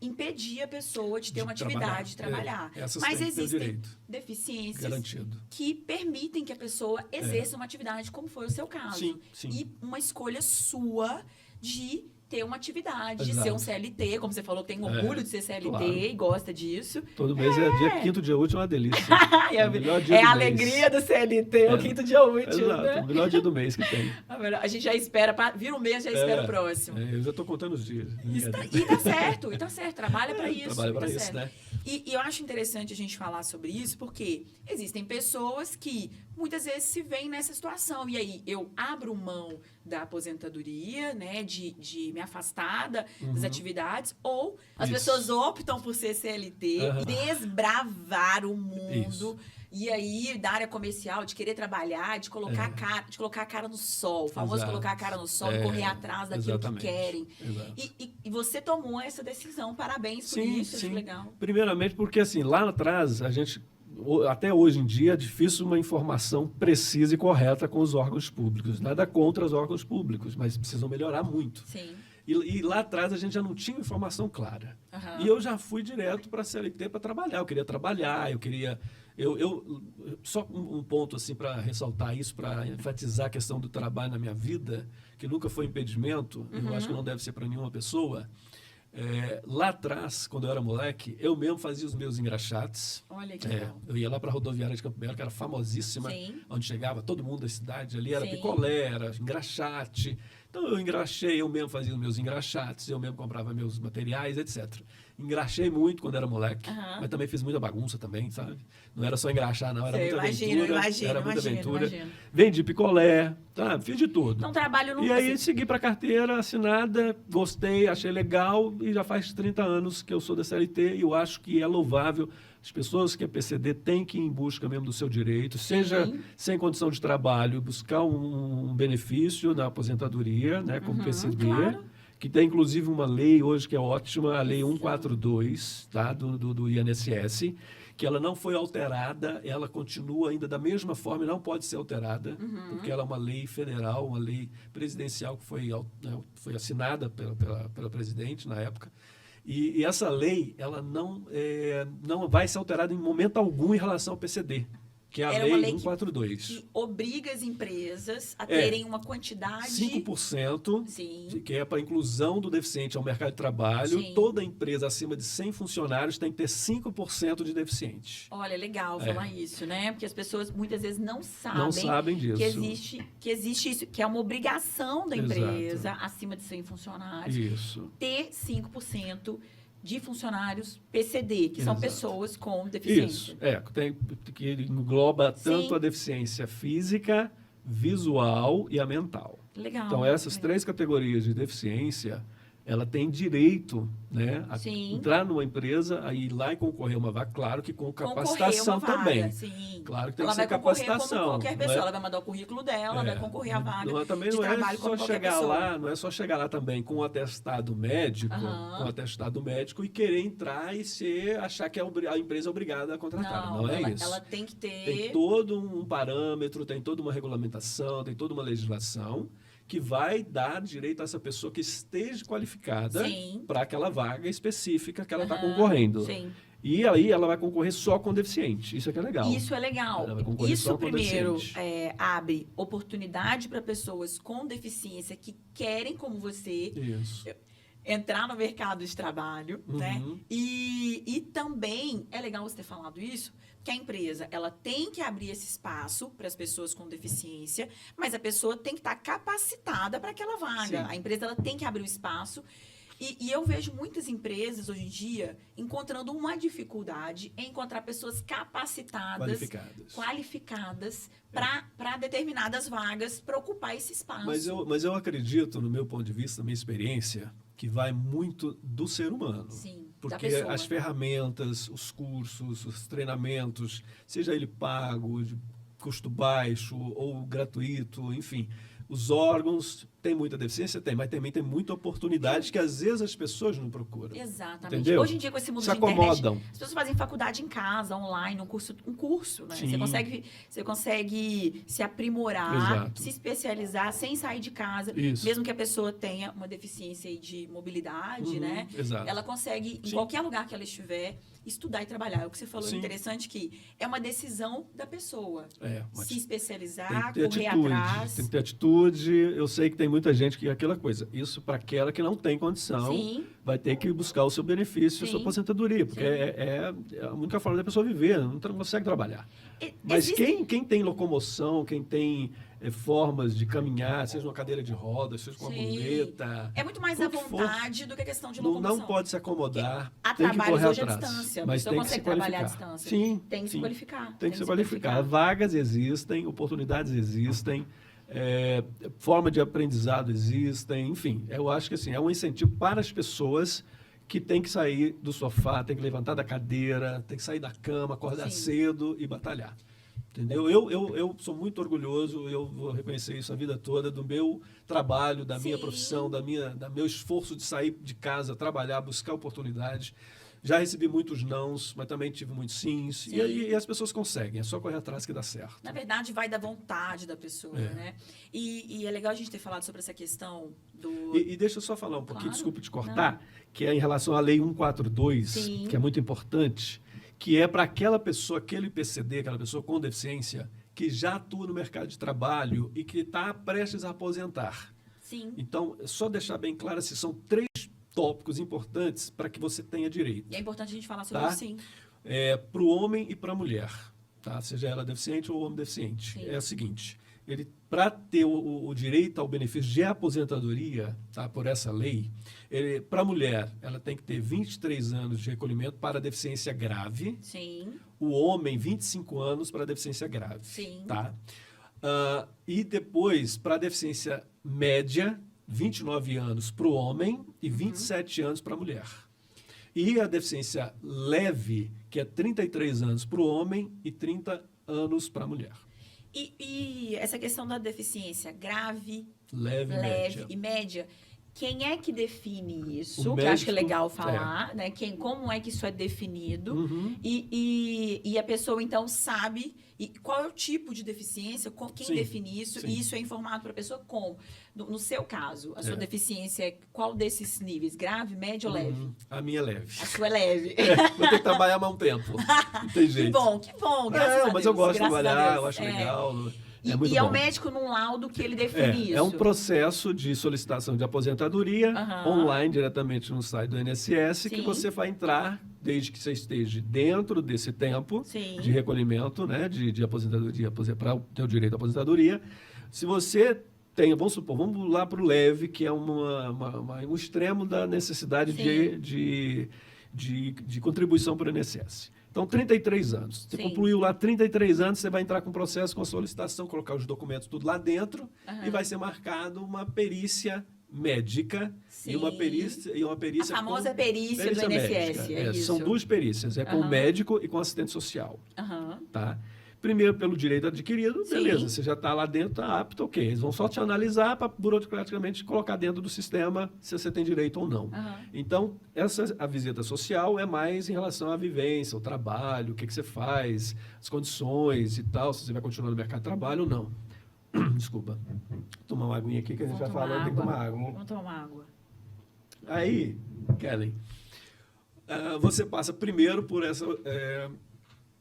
impedir a pessoa de ter uma atividade, de trabalhar. Mas existem deficiências que permitem que a pessoa exerça uma atividade, como foi o seu caso. E uma escolha sua de ter uma atividade, de ser um CLT, como você falou, tem orgulho de ser CLT e gosta disso. Todo mês dia 5º dia útil é uma delícia. É o melhor dia do mês. A alegria do CLT, o 5º dia útil. Exato, né? O melhor dia do mês que tem. A gente já espera, vira um mês, já espera o próximo. Eu já estou contando os dias. E tá certo, trabalha para isso. Trabalha para isso, né? E eu acho interessante a gente falar sobre isso, porque existem pessoas que muitas vezes se veem nessa situação. E aí, eu abro mão da aposentadoria, né, de me afastar das atividades, ou as pessoas optam por ser CLT, desbravar o mundo, e aí, da área comercial, de querer trabalhar, de colocar a cara no sol, o famoso colocar a cara no sol, correr atrás daquilo que querem. E você tomou essa decisão, parabéns por isso, acho legal. Primeiramente porque, assim, lá atrás, até hoje em dia, é difícil uma informação precisa e correta com os órgãos públicos. Nada contra os órgãos públicos, mas precisam melhorar muito. E lá atrás a gente já não tinha informação clara. E eu já fui direto para a CLT para trabalhar. Eu queria trabalhar, só um ponto assim para ressaltar isso, para enfatizar a questão do trabalho na minha vida, que nunca foi impedimento, eu acho que não deve ser para nenhuma pessoa. Lá atrás, quando eu era moleque, eu mesmo fazia os meus engraxates. Olha que legal. Eu ia lá para a rodoviária de Campo Belo, que era famosíssima, Sim. onde chegava todo mundo da cidade. Ali era Sim. picolé, era engraxate. Então eu engraxei, eu mesmo fazia os meus engraxates, eu mesmo comprava meus materiais, etc. Engraxei muito quando era moleque, mas também fiz muita bagunça também, sabe? Não era só engraxar, não, era muita aventura. Era muita aventura. Vendi picolé, sabe? Fiz de tudo. Então, trabalho no... E aí segui para carteira assinada, gostei, achei legal, e já faz 30 anos que eu sou da CLT, e eu acho que é louvável. As pessoas que é PCD têm que ir em busca mesmo do seu direito, seja sem condição de trabalho, buscar um benefício na aposentadoria, né, como PCD, claro. Que tem inclusive uma lei hoje que é ótima, a Lei 142, tá, do INSS, que ela não foi alterada, ela continua ainda da mesma forma e não pode ser alterada, porque ela é uma lei federal, uma lei presidencial que foi assinada pela presidente na época. E essa lei ela não vai ser alterada em momento algum em relação ao PCD, que é a Lei 142. Que obriga as empresas a terem uma quantidade... 5%, Sim. Que é para a inclusão do deficiente ao mercado de trabalho. Sim. Toda empresa acima de 100 funcionários tem que ter 5% de deficiente. Olha, legal falar isso, né? Porque as pessoas muitas vezes não sabem disso. Que existe isso, que é uma obrigação da empresa, acima de 100 funcionários, ter 5% de funcionários PCD, que são pessoas com deficiência. Isso, que engloba tanto a deficiência física, visual e a mental. Legal. Então, essas três categorias de deficiência, ela tem direito, né, a entrar numa empresa, a ir lá e concorrer a uma vaga, claro que com capacitação também. Sim. Claro que tem que ser capacitação. Como qualquer pessoa, ela vai mandar o currículo dela, vai concorrer à vaga também de trabalho como qualquer pessoa. Não é só chegar lá também com um atestado médico, e querer entrar e achar que a empresa é obrigada a contratar. Não é isso. Ela tem que ter... Tem todo um parâmetro, tem toda uma regulamentação, tem toda uma legislação que vai dar direito a essa pessoa que esteja qualificada para aquela vaga específica que ela está concorrendo. Sim. E aí ela vai concorrer só com deficiente. Isso é que é legal. Isso é legal. Isso primeiro abre oportunidade para pessoas com deficiência que querem, como você, entrar no mercado de trabalho, né? E também é legal você ter falado isso, que a empresa ela tem que abrir esse espaço para as pessoas com deficiência, mas a pessoa tem que estar capacitada para aquela vaga. A empresa ela tem que abrir o espaço. E eu vejo muitas empresas hoje em dia encontrando uma dificuldade em encontrar pessoas capacitadas, qualificadas para determinadas vagas, para ocupar esse espaço. Mas eu acredito, no meu ponto de vista, na minha experiência, que vai muito do ser humano. Sim. Porque as ferramentas, os cursos, os treinamentos, seja ele pago, de custo baixo ou gratuito, enfim, os órgãos têm muita deficiência, mas também tem muita oportunidade que às vezes as pessoas não procuram. Exatamente. Entendeu? Hoje em dia, com esse mundo de internet, as pessoas fazem faculdade em casa, online, um curso, né? Você consegue se aprimorar, se especializar sem sair de casa. Mesmo que a pessoa tenha uma deficiência de mobilidade, né? Ela consegue, em qualquer lugar que ela estiver, estudar e trabalhar. O que você falou é interessante, que é uma decisão da pessoa. Se especializar, correr atrás. Tem que ter atitude. Eu sei que tem muita gente que é aquela coisa. Isso para aquela que não tem condição, vai ter que buscar o seu benefício, a sua aposentadoria, porque é a única forma da pessoa viver, não consegue trabalhar. Mas quem tem locomoção, quem tem formas de caminhar, seja uma cadeira de rodas, seja com uma muleta... É muito mais a vontade do que a questão de locomoção. Não pode se acomodar, tem que correr hoje atrás. À distância, mas tem que se qualificar. À distância. Tem que se qualificar. Tem que se qualificar. Vagas existem, oportunidades existem, forma de aprendizado existem, enfim. Eu acho que assim, é um incentivo para as pessoas que tem que sair do sofá, tem que levantar da cadeira, tem que sair da cama, acordar cedo e batalhar. Entendeu? Eu sou muito orgulhoso, eu vou reconhecer isso a vida toda, do meu trabalho, da minha profissão, do meu esforço de sair de casa, trabalhar, buscar oportunidades. Já recebi muitos nãos, mas também tive muitos sims. E as pessoas conseguem, é só correr atrás que dá certo. Na verdade, vai da vontade da pessoa, né? E é legal a gente ter falado sobre essa questão do... E deixa eu só falar um pouquinho, desculpe te cortar, que é em relação à Lei 142, que é muito importante, que é para aquela pessoa, aquele PCD, aquela pessoa com deficiência, que já atua no mercado de trabalho e que está prestes a aposentar. Então, só deixar bem claro, assim, são três tópicos importantes para que você tenha direito. E é importante a gente falar sobre isso, sim. Para o homem e para a mulher, tá? Seja ela deficiente ou homem deficiente. Sim. É o seguinte, para ter o direito ao benefício de aposentadoria, tá, por essa lei, para a mulher, ela tem que ter 23 anos de recolhimento para deficiência grave. Sim. O homem, 25 anos para deficiência grave. Sim. Tá? E depois, para deficiência média, 29 anos para o homem e 27 anos para a mulher. E a deficiência leve, que é 33 anos para o homem e 30 anos para a mulher. E essa questão da deficiência grave, leve e média, quem é que define isso? Que eu acho que é legal falar, né? Como é que isso é definido? E a pessoa, então, sabe qual é o tipo de deficiência, quem define isso, e isso é informado para a pessoa como? No seu caso, a sua deficiência é qual desses níveis? Grave, média ou leve? A minha é leve. A sua é leve. Vou ter que trabalhar mais um tempo. Não tem jeito. Que bom, graças a Deus. Mas eu gosto de trabalhar, eu acho legal. E é o médico num laudo que ele define isso? É um processo de solicitação de aposentadoria online, diretamente no site do INSS, que você vai entrar, desde que você esteja dentro desse tempo de recolhimento, né, de aposentadoria, para ter o direito à aposentadoria. Se você tem, vamos supor, vamos lá para o leve, que é um extremo da necessidade de contribuição para o INSS. Então, 33 anos. Você concluiu lá 33 anos, você vai entrar com o processo, com a solicitação, colocar os documentos tudo lá dentro e vai ser marcado uma perícia médica e uma perícia a famosa perícia do INSS. Isso. São duas perícias, com o médico e com o assistente social. Tá? Primeiro, pelo direito adquirido, beleza, você já está lá dentro, está apto, ok. Eles vão só te analisar para burocraticamente colocar dentro do sistema se você tem direito ou não. Então, a visita social é mais em relação à vivência, ao trabalho, o que você faz, as condições e tal, se você vai continuar no mercado de trabalho ou não. Desculpa. Vou tomar uma aguinha aqui que a gente já falou, tem que tomar água. Vamos tomar água. Aí, Kellen, você passa primeiro por essa...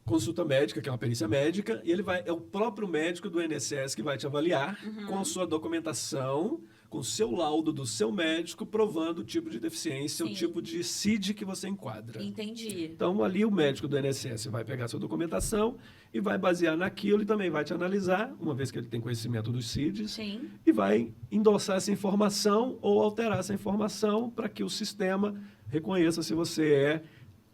consulta médica, que é uma perícia médica, e é o próprio médico do INSS que vai te avaliar com a sua documentação, com o seu laudo do seu médico, provando o tipo de deficiência, o tipo de CID que você enquadra. Entendi. Então, ali o médico do INSS vai pegar a sua documentação e vai basear naquilo e também vai te analisar, uma vez que ele tem conhecimento dos CIDs, e vai endossar essa informação ou alterar essa informação para que o sistema reconheça se você é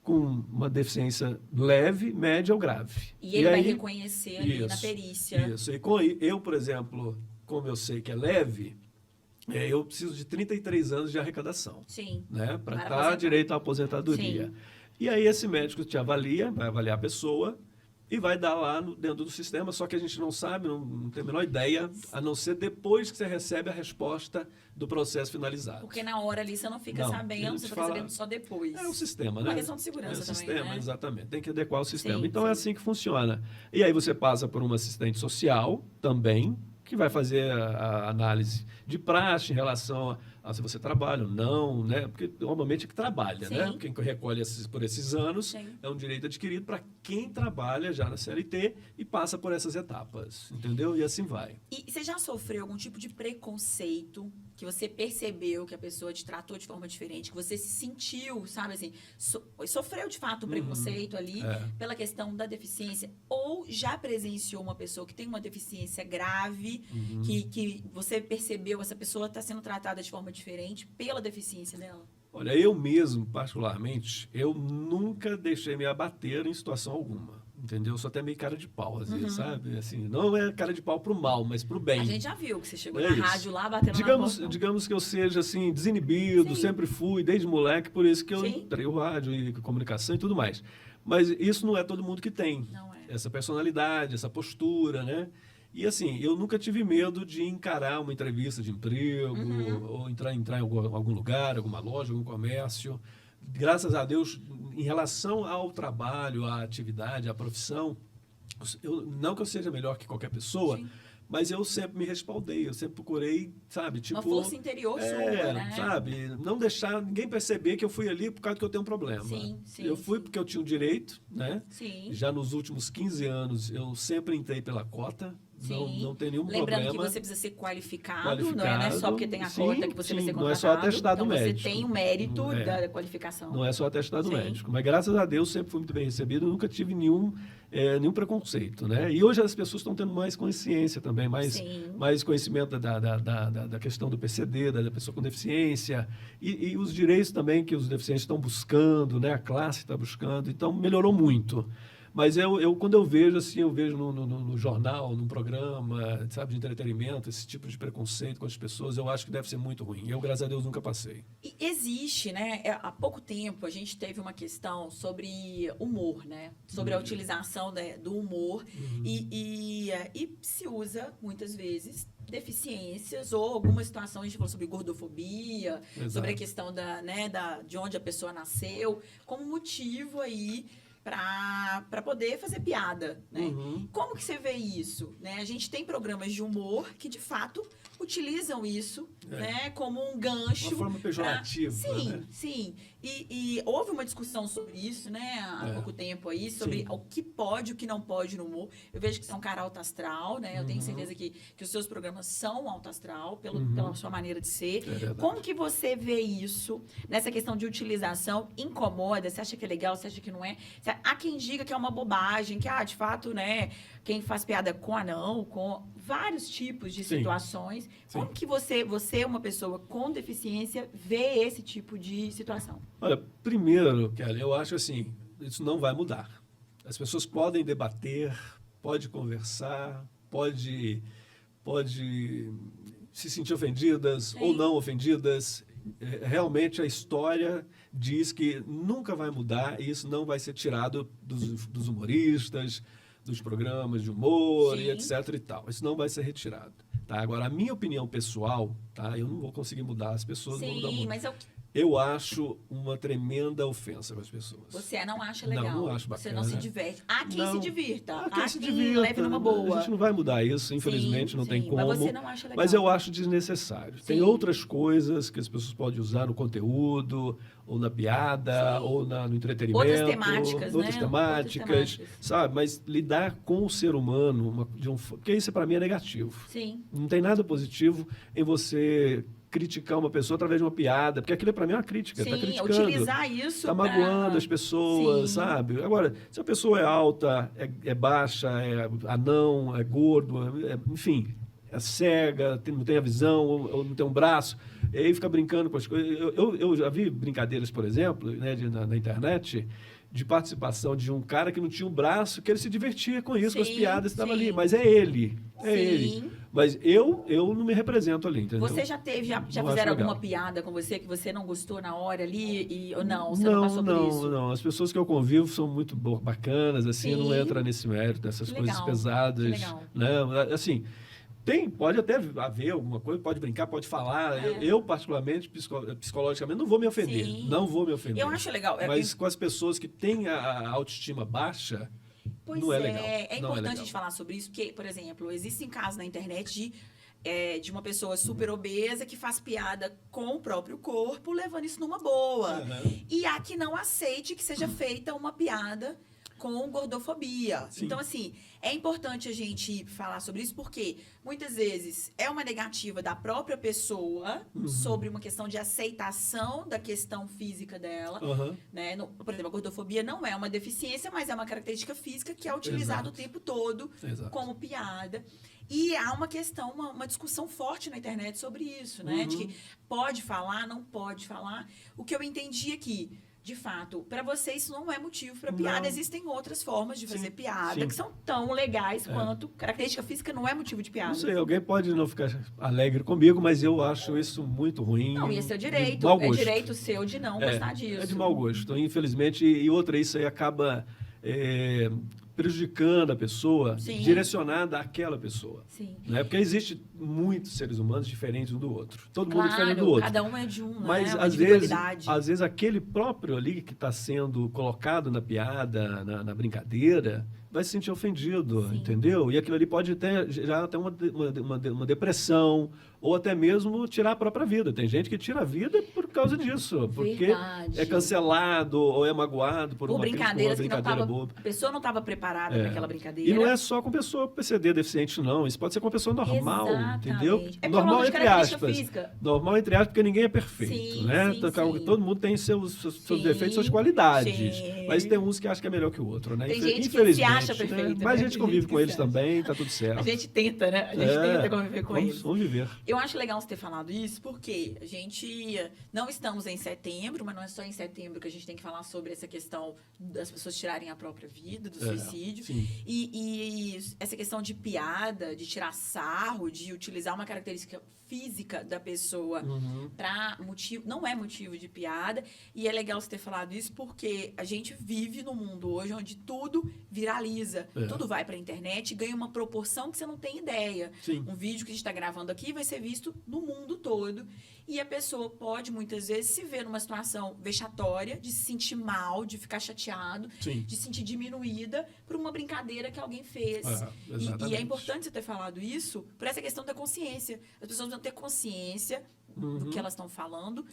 com uma deficiência leve, média ou grave. E ele vai reconhecer ali na perícia. Isso. E eu, por exemplo, como eu sei que é leve, eu preciso de 33 anos de arrecadação. Né, para estar direito à aposentadoria. E aí esse médico te avalia, vai avaliar a pessoa e vai dar lá dentro do sistema, só que a gente não sabe, não tem a menor ideia, a não ser depois que você recebe a resposta do processo finalizado. Porque na hora ali você não fica sabendo, você está sabendo só depois. É o sistema, né? Uma questão de segurança também, sistema, né? Exatamente. Tem que adequar o sistema. Então, é assim que funciona. E aí você passa por um assistente social também, que vai fazer a análise de praxe em relação a se você trabalha ou não, né? Porque normalmente é que trabalha, né? Quem recolhe por esses anos é um direito adquirido para quem trabalha já na CLT e passa por essas etapas, entendeu? E assim vai. E você já sofreu algum tipo de preconceito que você percebeu que a pessoa te tratou de forma diferente, que você se sentiu, sabe assim, sofreu de fato um preconceito ali pela questão da deficiência, ou já presenciou uma pessoa que tem uma deficiência grave, que você percebeu essa pessoa está sendo tratada de forma diferente pela deficiência dela? Olha, eu mesmo, particularmente, eu nunca deixei me abater em situação alguma. Entendeu? Eu sou até meio cara de pau, às vezes, sabe? Assim, não é cara de pau pro mal, mas pro bem. A gente já viu que você chegou na rádio lá, batendo na porta. Digamos que eu seja, assim, desinibido, sempre fui, desde moleque, por isso que eu entrei o rádio e comunicação e tudo mais. Mas isso não é todo mundo que tem. Não é. Essa personalidade, essa postura, né? E, assim, eu nunca tive medo de encarar uma entrevista de emprego, ou entrar em algum lugar, alguma loja, algum comércio. Graças a Deus, em relação ao trabalho, à atividade, à profissão, não que eu seja melhor que qualquer pessoa, mas eu sempre me respaldei, eu sempre procurei, sabe, tipo... Uma força interior sua, né? Sabe, não deixar ninguém perceber que eu fui ali por causa que eu tenho um problema. Eu fui porque eu tinha um direito, né? Já nos últimos 15 anos, eu sempre entrei pela cota Não tem nenhum Lembrando problema. que você precisa ser qualificado, não é só porque tem a cota que você vai ser contratado. Não é só atestado então, médico. Você tem o mérito da qualificação. Não é só atestado médico. Mas, graças a Deus, sempre fui muito bem recebido. Nunca tive nenhum preconceito, né? E hoje as pessoas estão tendo mais consciência também, mais conhecimento da questão do PCD, da pessoa com deficiência e os direitos também que os deficientes estão buscando, né? A classe está buscando. Então, melhorou muito. Mas quando eu vejo, assim, no jornal, num programa, sabe, de entretenimento, esse tipo de preconceito com as pessoas, eu acho que deve ser muito ruim. Eu, graças a Deus, nunca passei. E existe, né? Há pouco tempo, a gente teve uma questão sobre humor, né? Sobre a utilização do humor. E se usa, muitas vezes, deficiências ou alguma situação, a gente falou sobre gordofobia, Exato. sobre a questão de onde a pessoa nasceu, como motivo aí para poder fazer piada, né? Como que você vê isso? Né? A gente tem programas de humor que, de fato, utilizam isso né, como um gancho. Uma forma pejorativa. Sim. E houve uma discussão sobre isso, né, há pouco tempo aí, sobre o que pode e o que não pode no humor. Eu vejo que você é um cara alto astral, né? Eu tenho certeza que os seus programas são alto astral, pela sua maneira de ser. Como que você vê isso, nessa questão de utilização? Incomoda? Você acha que é legal? Você acha que não é? Há quem diga que é uma bobagem, que, de fato, né, quem faz piada com anão, com vários tipos de situações. Como que você, uma pessoa com deficiência, vê esse tipo de situação? Olha, primeiro, Kelly, eu acho assim, isso não vai mudar. As pessoas podem debater, pode conversar, pode se sentir ofendidas ou não ofendidas. Realmente a história diz que nunca vai mudar e isso não vai ser tirado dos humoristas, dos programas de humor e etc e tal. Isso não vai ser retirado. Tá? Agora, a minha opinião pessoal, tá? Eu não vou conseguir mudar as pessoas. Não vou mudar muito. Mas eu acho uma tremenda ofensa com as pessoas. Você não acha legal? Não acho bacana. Você não se diverte. Há quem se divirta. Há quem se divirta. Leve numa boa. A gente não vai mudar isso, infelizmente, não tem como. Mas você não acha legal. Mas eu acho desnecessário. Tem outras coisas que as pessoas podem usar no conteúdo, ou na piada, ou no entretenimento. Outras temáticas, outras temáticas, sabe? Mas lidar com o ser humano, porque isso para mim é negativo. Sim. Não tem nada positivo em você criticar uma pessoa através de uma piada, porque aquilo para mim é uma crítica, está criticando. Utilizar isso está magoando as pessoas, sabe? Agora, se a pessoa é alta, é baixa, é anão, é gordo, enfim, é cega, não tem a visão, ou não tem um braço, e aí fica brincando com as coisas. Eu já vi brincadeiras, por exemplo, né, na internet, de participação de um cara que não tinha um braço, que ele se divertia com isso, com as piadas que estavam ali, mas é ele. Ele. Mas eu não me represento ali, entendeu? Você já fizeram alguma piada com você que você não gostou na hora ali? Ou não? Você não passou por isso? Não. As pessoas que eu convivo são muito bacanas, assim, não entra nesse mérito, nessas coisas pesadas. Né? Assim, pode até haver alguma coisa, pode brincar, pode falar. Eu particularmente, psicologicamente, não vou me ofender. Não vou me ofender. Eu acho legal. Mas com as pessoas que têm a autoestima baixa, não é legal. É importante a gente falar sobre isso, porque, por exemplo, existem casos na internet de uma pessoa super obesa que faz piada com o próprio corpo, levando isso numa boa. E há que não aceite que seja feita uma piada com gordofobia. Então, assim, é importante a gente falar sobre isso, porque muitas vezes é uma negativa da própria pessoa sobre uma questão de aceitação da questão física dela. Né? Por exemplo, a gordofobia não é uma deficiência, mas é uma característica física que é utilizada o tempo todo como piada. E há uma questão, uma discussão forte na internet sobre isso, né? De que pode falar, não pode falar. O que eu entendi aqui, de fato, para você isso não é motivo para piada. Existem outras formas de fazer piada que são tão legais quanto característica física não é motivo de piada. Não sei, alguém pode não ficar alegre comigo, mas eu acho isso muito ruim. Não, e é seu direito. É direito seu de não gostar disso. É de mau gosto, infelizmente. E outra, isso aí acaba prejudicando a pessoa, direcionada àquela pessoa. Né? Porque existe muitos seres humanos diferentes um do outro. Todo mundo é diferente do outro. Cada um é de um, mas às vezes aquele próprio ali que está sendo colocado na piada, na brincadeira, vai se sentir ofendido, Sim. entendeu? E aquilo ali pode ter já até uma depressão, ou até mesmo tirar a própria vida. Tem gente que tira a vida por causa disso, porque é cancelado ou é magoado por uma brincadeiras brincadeira boba. A pessoa não estava preparada para aquela brincadeira. E não é só com pessoa PCD deficiente, não. Isso pode ser com uma pessoa normal, entendeu? Normal entre aspas. Normal entre aspas, porque ninguém é perfeito, né? Todo mundo tem seus defeitos, suas qualidades. Mas tem uns que acham que é melhor que o outro, né? Tem gente que se acha perfeito. Mas a gente convive com eles também, tá tudo certo. A gente tenta, né? A gente tenta conviver com eles. Vamos viver. Eu acho legal você ter falado isso, porque a gente não estamos em setembro, mas não é só em setembro que a gente tem que falar sobre essa questão das pessoas tirarem a própria vida, do suicídio. E essa questão de piada, de tirar sarro, de utilizar uma característica física da pessoa para motivo, não é motivo de piada. E é legal você ter falado isso, porque a gente vive num mundo hoje onde tudo viraliza, tudo vai para a internet e ganha uma proporção que você não tem ideia. Um vídeo que a gente está gravando aqui vai ser visto no mundo todo. E a pessoa pode, muitas vezes, se ver numa situação vexatória, de se sentir mal, de ficar chateado, de se sentir diminuída por uma brincadeira que alguém fez. E é importante você ter falado isso por essa questão da consciência. As pessoas vão ter consciência do que elas estão falando,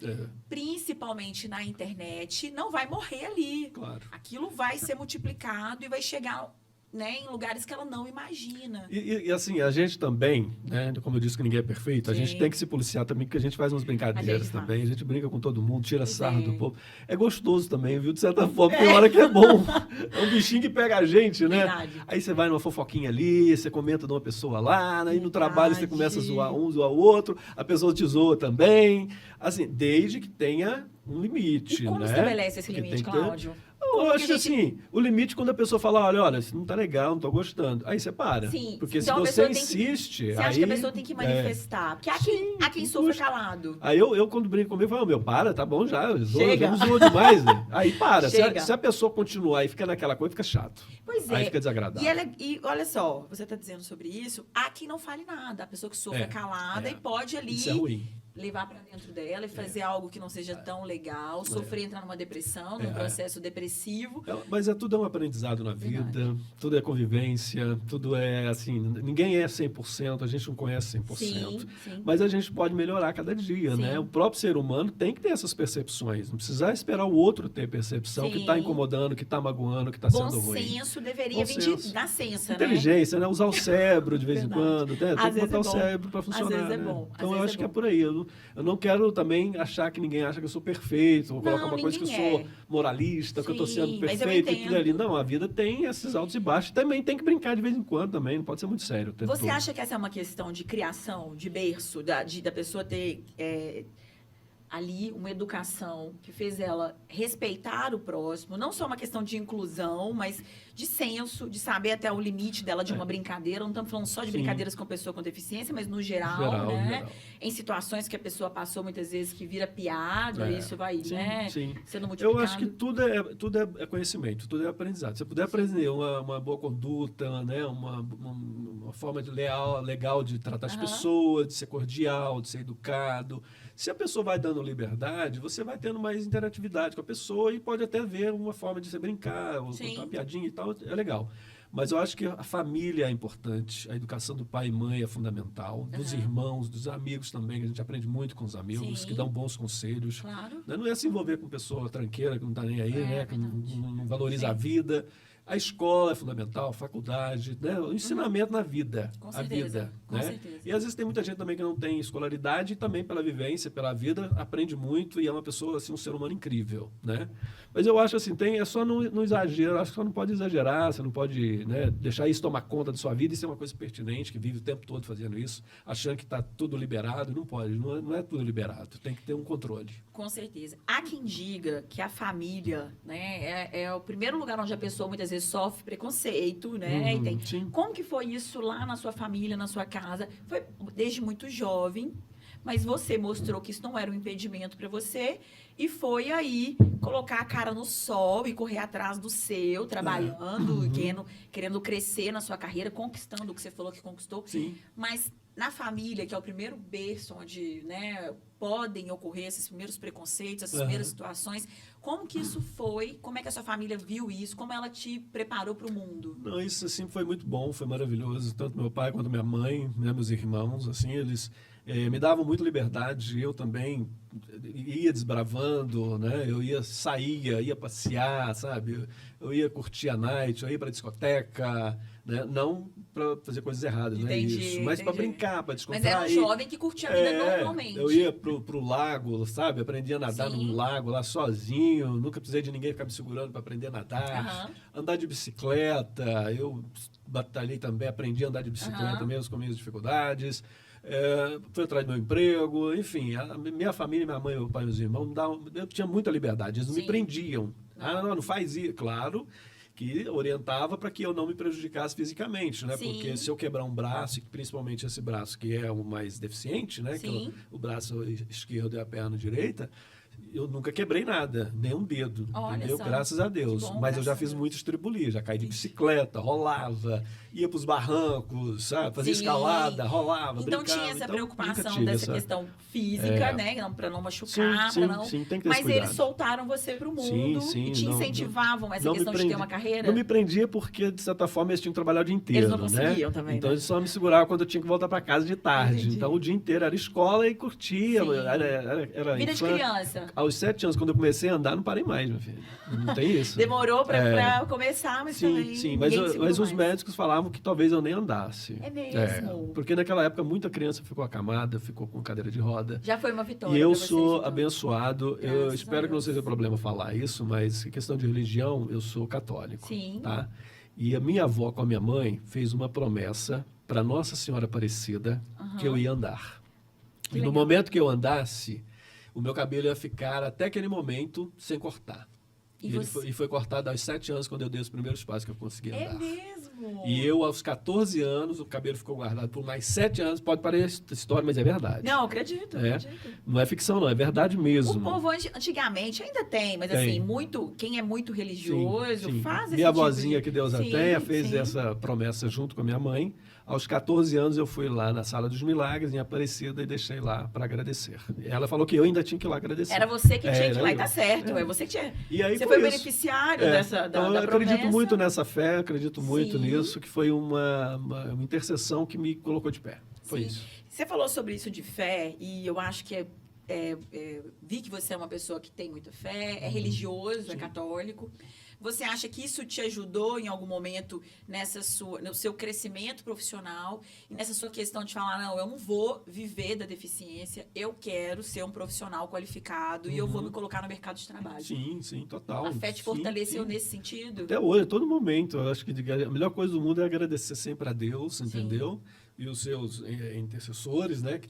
principalmente na internet, não vai morrer ali. Claro. Aquilo vai ser multiplicado e vai chegar... né, em lugares que ela não imagina. E assim, a gente também, né, como eu disse que ninguém é perfeito, a gente tem que se policiar também, porque a gente faz umas brincadeiras também, a gente brinca com todo mundo, tira sarro do povo. É gostoso também, viu? De certa forma, tem hora que é bom. É um bichinho que pega a gente, né? Verdade. Aí você vai numa fofoquinha ali, você comenta de uma pessoa lá, né? E no trabalho você começa a zoar um, zoar o outro, a pessoa te zoa também. Assim, desde que tenha um limite, e como estabelece esse limite, Cláudio? Eu acho assim, o limite quando a pessoa fala, olha, isso não tá legal, não tô gostando. Aí você para. Sim. Porque então, se você insiste... Você acha que a pessoa tem que manifestar? Porque há quem sofra calado. Aí eu quando brinco comigo, falo, para, tá bom já. Já zoou demais. Né? Aí para. Se a pessoa continuar e fica naquela coisa, fica chato. Pois é. Aí fica desagradável. E olha só, você tá dizendo sobre isso, há quem não fale nada. A pessoa que sofra calada e pode ali... Isso é ruim. Levar para dentro dela e fazer algo que não seja tão legal, sofrer, entrar numa depressão, num processo depressivo. Mas tudo é um aprendizado na vida, tudo é convivência, tudo é assim, ninguém é 100%, a gente não conhece 100%, sim. Mas a gente pode melhorar cada dia, né? O próprio ser humano tem que ter essas percepções, não precisar esperar o outro ter percepção que está incomodando, que está magoando, que está sendo ruim. Bom senso deveria vir de nascença, inteligência, né? Usar o cérebro de vez em quando, né? Tem que botar o cérebro para funcionar. Às vezes é bom. Então eu acho que é por aí. Eu não quero também achar que ninguém acha que eu sou perfeito, ou colocar uma coisa que eu sou moralista, que eu estou sendo perfeito e tudo ali. Não, a vida tem esses altos e baixos. Também tem que brincar de vez em quando também, não pode ser muito sério. Você acha que essa é uma questão de criação, de berço, da pessoa ter ali uma educação que fez ela respeitar o próximo, não só uma questão de inclusão, mas de senso, de saber até o limite dela de uma brincadeira. Não estamos falando só de brincadeiras com pessoa com deficiência, mas no geral, né? Geral. Em situações que a pessoa passou muitas vezes que vira piada, isso vai, né? Sendo multiplicado. Eu acho que tudo é conhecimento, tudo é aprendizado. Se você puder aprender uma boa conduta, né? uma forma legal de tratar as pessoas, de ser cordial, de ser educado. Se a pessoa vai dando liberdade, você vai tendo mais interatividade com a pessoa e pode até ver uma forma de você brincar, ou contar uma piadinha e tal, é legal. Mas eu acho que a família é importante, a educação do pai e mãe é fundamental, dos irmãos, dos amigos também, que a gente aprende muito com os amigos, que dão bons conselhos. Claro. Não é se envolver com pessoa tranqueira, que não está nem aí, né? Que não valoriza a vida. A escola é fundamental, a faculdade, né? O ensinamento na vida. Com certeza, a vida. Né? E às vezes tem muita gente também que não tem escolaridade e também pela vivência, pela vida, aprende muito e é uma pessoa, assim, um ser humano incrível, né? Mas eu acho assim, é só não exagero, acho que só não pode exagerar, você não pode, né, deixar isso tomar conta da sua vida e ser uma coisa pertinente, que vive o tempo todo fazendo isso, achando que está tudo liberado. Não pode, não é tudo liberado, tem que ter um controle. Com certeza. Há quem diga que a família, né, é o primeiro lugar onde a pessoa muitas vezes sofre preconceito, né? Como que foi isso lá na sua família, na sua casa? Foi desde muito jovem, mas você mostrou que isso não era um impedimento para você e foi aí colocar a cara no sol e correr atrás do seu, trabalhando, querendo crescer na sua carreira, conquistando o que você falou que conquistou. Sim. Mas na família, que é o primeiro berço onde, né, podem ocorrer esses primeiros preconceitos, essas primeiras situações, Como que isso foi? Como é que a sua família viu isso? Como ela te preparou para o mundo? Não, isso assim foi muito bom, foi maravilhoso. Tanto meu pai quanto minha mãe, né, meus irmãos, assim, eles me davam muita liberdade. Eu também ia desbravando, né? Eu saía, passear, sabe? Eu ia curtir a night, eu ia para discoteca, né? Não para fazer coisas erradas, não é isso, mas para brincar, para descontrair. Mas era um jovem que curtia a vida normalmente. Eu ia pro lago, sabe? Aprendi a nadar num lago lá sozinho, nunca precisei de ninguém ficar me segurando para aprender a nadar. Andar de bicicleta, eu batalhei também, aprendi a andar de bicicleta mesmo com minhas dificuldades. Fui atrás do meu emprego, enfim, a minha família, minha mãe, meu pai e meus irmãos, eu tinha muita liberdade, eles não me prendiam. Não faz isso, claro, que orientava para que eu não me prejudicasse fisicamente, né? Porque se eu quebrar um braço, e principalmente esse braço que é o mais deficiente, né? Que é o braço esquerdo e a perna direita, eu nunca quebrei nada, nem um dedo, entendeu? Graças a Deus. Mas eu já fiz muito estribulia, já caí de bicicleta, rolava, ia para os barrancos, sabe? Fazia escalada, rolava, então brincava. Tinha essa preocupação dessa questão física, né? Para não machucar, sim, tem que ter mas cuidado. Eles soltaram você para o mundo e te incentivavam essa questão de ter uma carreira? Não me prendia porque, de certa forma, eles tinham que trabalhar o dia inteiro, eles não conseguiam, né? Também, então, né? eles só me seguravam quando eu tinha que voltar para casa de tarde. Então, o dia inteiro era escola e curtia. Era vida de criança. Aos 7 anos, quando eu comecei a andar, não parei mais, meu filho. Não tem isso. Demorou para começar, mas também... Sim, mas os médicos falavam que talvez eu nem andasse. É mesmo? Porque naquela época, muita criança ficou acamada, ficou com cadeira de roda. Já foi uma vitória. E eu sou abençoado. Eu espero que não seja problema falar isso, mas em questão de religião, eu sou católico. Sim. Tá? E a minha avó com a minha mãe fez uma promessa para Nossa Senhora Aparecida que eu ia andar. E no momento que eu andasse, o meu cabelo ia ficar até aquele momento sem cortar. E foi cortado aos 7 anos, quando eu dei os primeiros passos que eu consegui andar. É mesmo? E eu, aos 14 anos, o cabelo ficou guardado por mais 7 anos. Pode parecer história, mas é verdade. Não, acredito. Não é ficção, não. É verdade mesmo. O povo antigamente ainda tem, mas assim, quem é muito religioso faz esse Minha avózinha, que Deus a tenha, fez sim. essa promessa junto com a minha mãe. Aos 14 anos, eu fui lá na Sala dos Milagres, em Aparecida, e deixei lá para agradecer. Ela falou que eu ainda tinha que ir lá agradecer. Era você que tinha que ir lá, e tá certo. É você que tinha. E aí você foi beneficiário da então, eu promessa. acredito muito nessa fé, acredito muito nisso, que foi uma intercessão que me colocou de pé. Foi isso. Você falou sobre isso de fé, e eu acho que vi que você é uma pessoa que tem muita fé, é religioso, é católico. Você acha que isso te ajudou em algum momento no seu crescimento profissional e nessa sua questão de falar, não, eu não vou viver da deficiência, eu quero ser um profissional qualificado e eu vou me colocar no mercado de trabalho? Sim, total. A fé te fortaleceu nesse sentido? Até hoje, a todo momento. Eu acho que a melhor coisa do mundo é agradecer sempre a Deus, entendeu? E os seus intercessores, né, que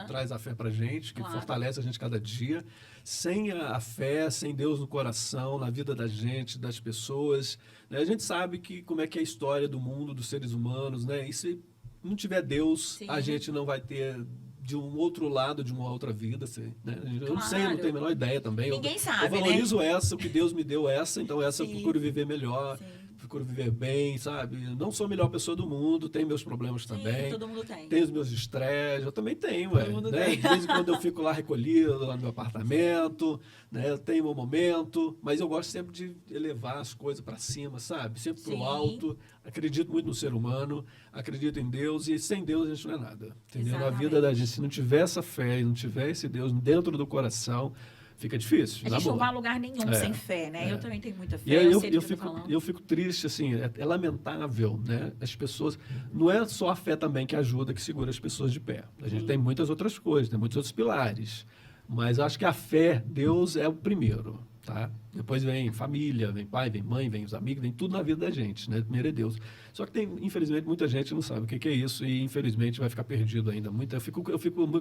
traz a fé pra gente, que fortalece a gente cada dia. Sem a fé, sem Deus no coração, na vida da gente, das pessoas, né? A gente sabe como é que é a história do mundo, dos seres humanos, né? E se não tiver Deus, a gente não vai ter de um outro lado, de uma outra vida, assim, né? Eu não sei, eu não tenho a menor ideia também. Ninguém sabe, eu valorizo essa, o que Deus me deu então essa eu procuro viver melhor. Procuro viver bem, sabe? Não sou a melhor pessoa do mundo, tenho meus problemas também. Todo mundo tem. Tenho os meus estresses, eu também tenho, todo mundo né? tem. De vez em quando eu fico lá recolhido, lá no meu apartamento, né? Eu tenho meu momento, mas eu gosto sempre de elevar as coisas para cima, sabe? Sempre para o alto. Acredito muito no ser humano, acredito em Deus, e sem Deus a gente não é nada, entendeu? Na vida da gente, se não tiver essa fé e não tiver esse Deus dentro do coração, fica difícil. A gente não vai a lugar nenhum sem fé, né? Eu também tenho muita fé. E eu fico triste, assim, é lamentável, né? As pessoas. Não é só a fé também que ajuda, que segura as pessoas de pé. A gente tem muitas outras coisas, tem muitos outros pilares. Mas acho que a fé, Deus é o primeiro, tá? Depois vem família, vem pai, vem mãe, vem os amigos, vem tudo na vida da gente, né? Primeiro é Deus. Só que infelizmente, muita gente não sabe o que é isso e, infelizmente, vai ficar perdido ainda. Eu fico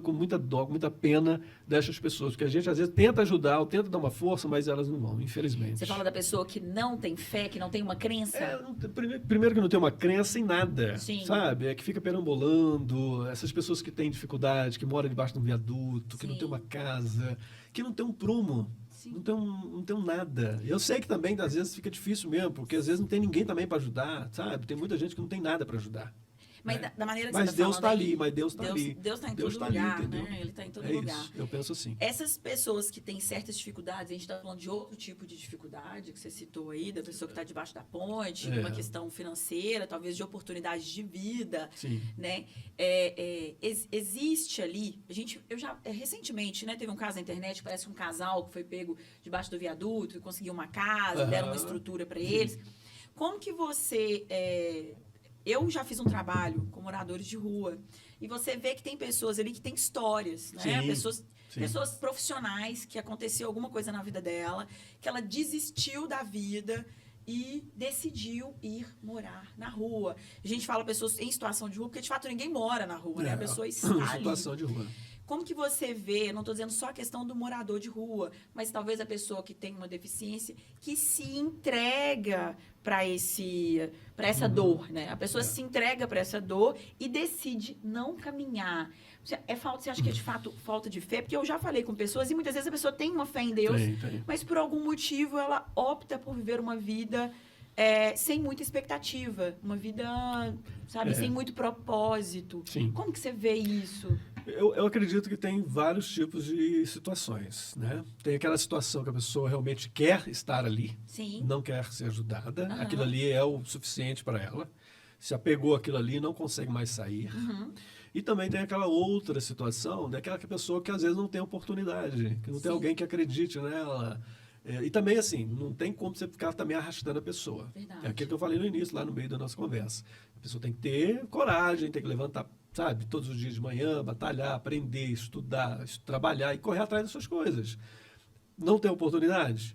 com muita dó, com muita pena dessas pessoas, porque a gente, às vezes, tenta ajudar, ou tenta dar uma força, mas elas não vão, infelizmente. Você fala da pessoa que não tem fé, que não tem uma crença? Primeiro que não tem uma crença em nada, sabe? Que fica perambulando, essas pessoas que têm dificuldade, que moram debaixo de um viaduto, que não tem uma casa, que não tem um prumo. Não tem nada. Eu sei que também, às vezes, fica difícil mesmo, porque às vezes não tem ninguém também para ajudar, sabe? Tem muita gente que não tem nada para ajudar. Mas da maneira que mas você está Deus falando está ali, mas Deus está ali. Deus está em Deus todo tá lugar, ali, né? Ele está em todo lugar. Isso, eu penso assim. Essas pessoas que têm certas dificuldades, a gente está falando de outro tipo de dificuldade que você citou aí, da pessoa que está debaixo da ponte, uma questão financeira, talvez de oportunidades de vida, Sim. né? Existe ali, recentemente, né, teve um caso na internet, parece um casal que foi pego debaixo do viaduto e conseguiu uma casa, deram uma estrutura para eles. Como que você... Eu já fiz um trabalho com moradores de rua e você vê que tem pessoas ali que têm histórias, né? Pessoas profissionais que aconteceu alguma coisa na vida dela, que ela desistiu da vida e decidiu ir morar na rua. A gente fala pessoas em situação de rua, porque de fato ninguém mora na rua, né? A pessoa está ali. Situação de rua. Como que você vê, não estou dizendo só a questão do morador de rua, mas talvez a pessoa que tem uma deficiência que se entrega para essa dor, né? A pessoa se entrega para essa dor e decide não caminhar. Você acha que é de fato falta de fé? Porque eu já falei com pessoas e muitas vezes a pessoa tem uma fé em Deus, mas por algum motivo ela opta por viver uma vida sem muita expectativa, uma vida, sabe, sem muito propósito. Sim. Como que você vê isso? Eu acredito que tem vários tipos de situações, né? Tem aquela situação que a pessoa realmente quer estar ali, não quer ser ajudada, aquilo ali é o suficiente para ela, se apegou àquilo ali, não consegue mais sair. E também tem aquela outra situação, daquela pessoa que às vezes não tem oportunidade, que não tem alguém que acredite nela. E também, assim, não tem como você ficar também arrastando a pessoa. Verdade. É aquilo que eu falei no início, lá no meio da nossa conversa. A pessoa tem que ter coragem, tem que levantar, sabe, todos os dias de manhã, batalhar, aprender, estudar, trabalhar e correr atrás das suas coisas. Não tem oportunidade?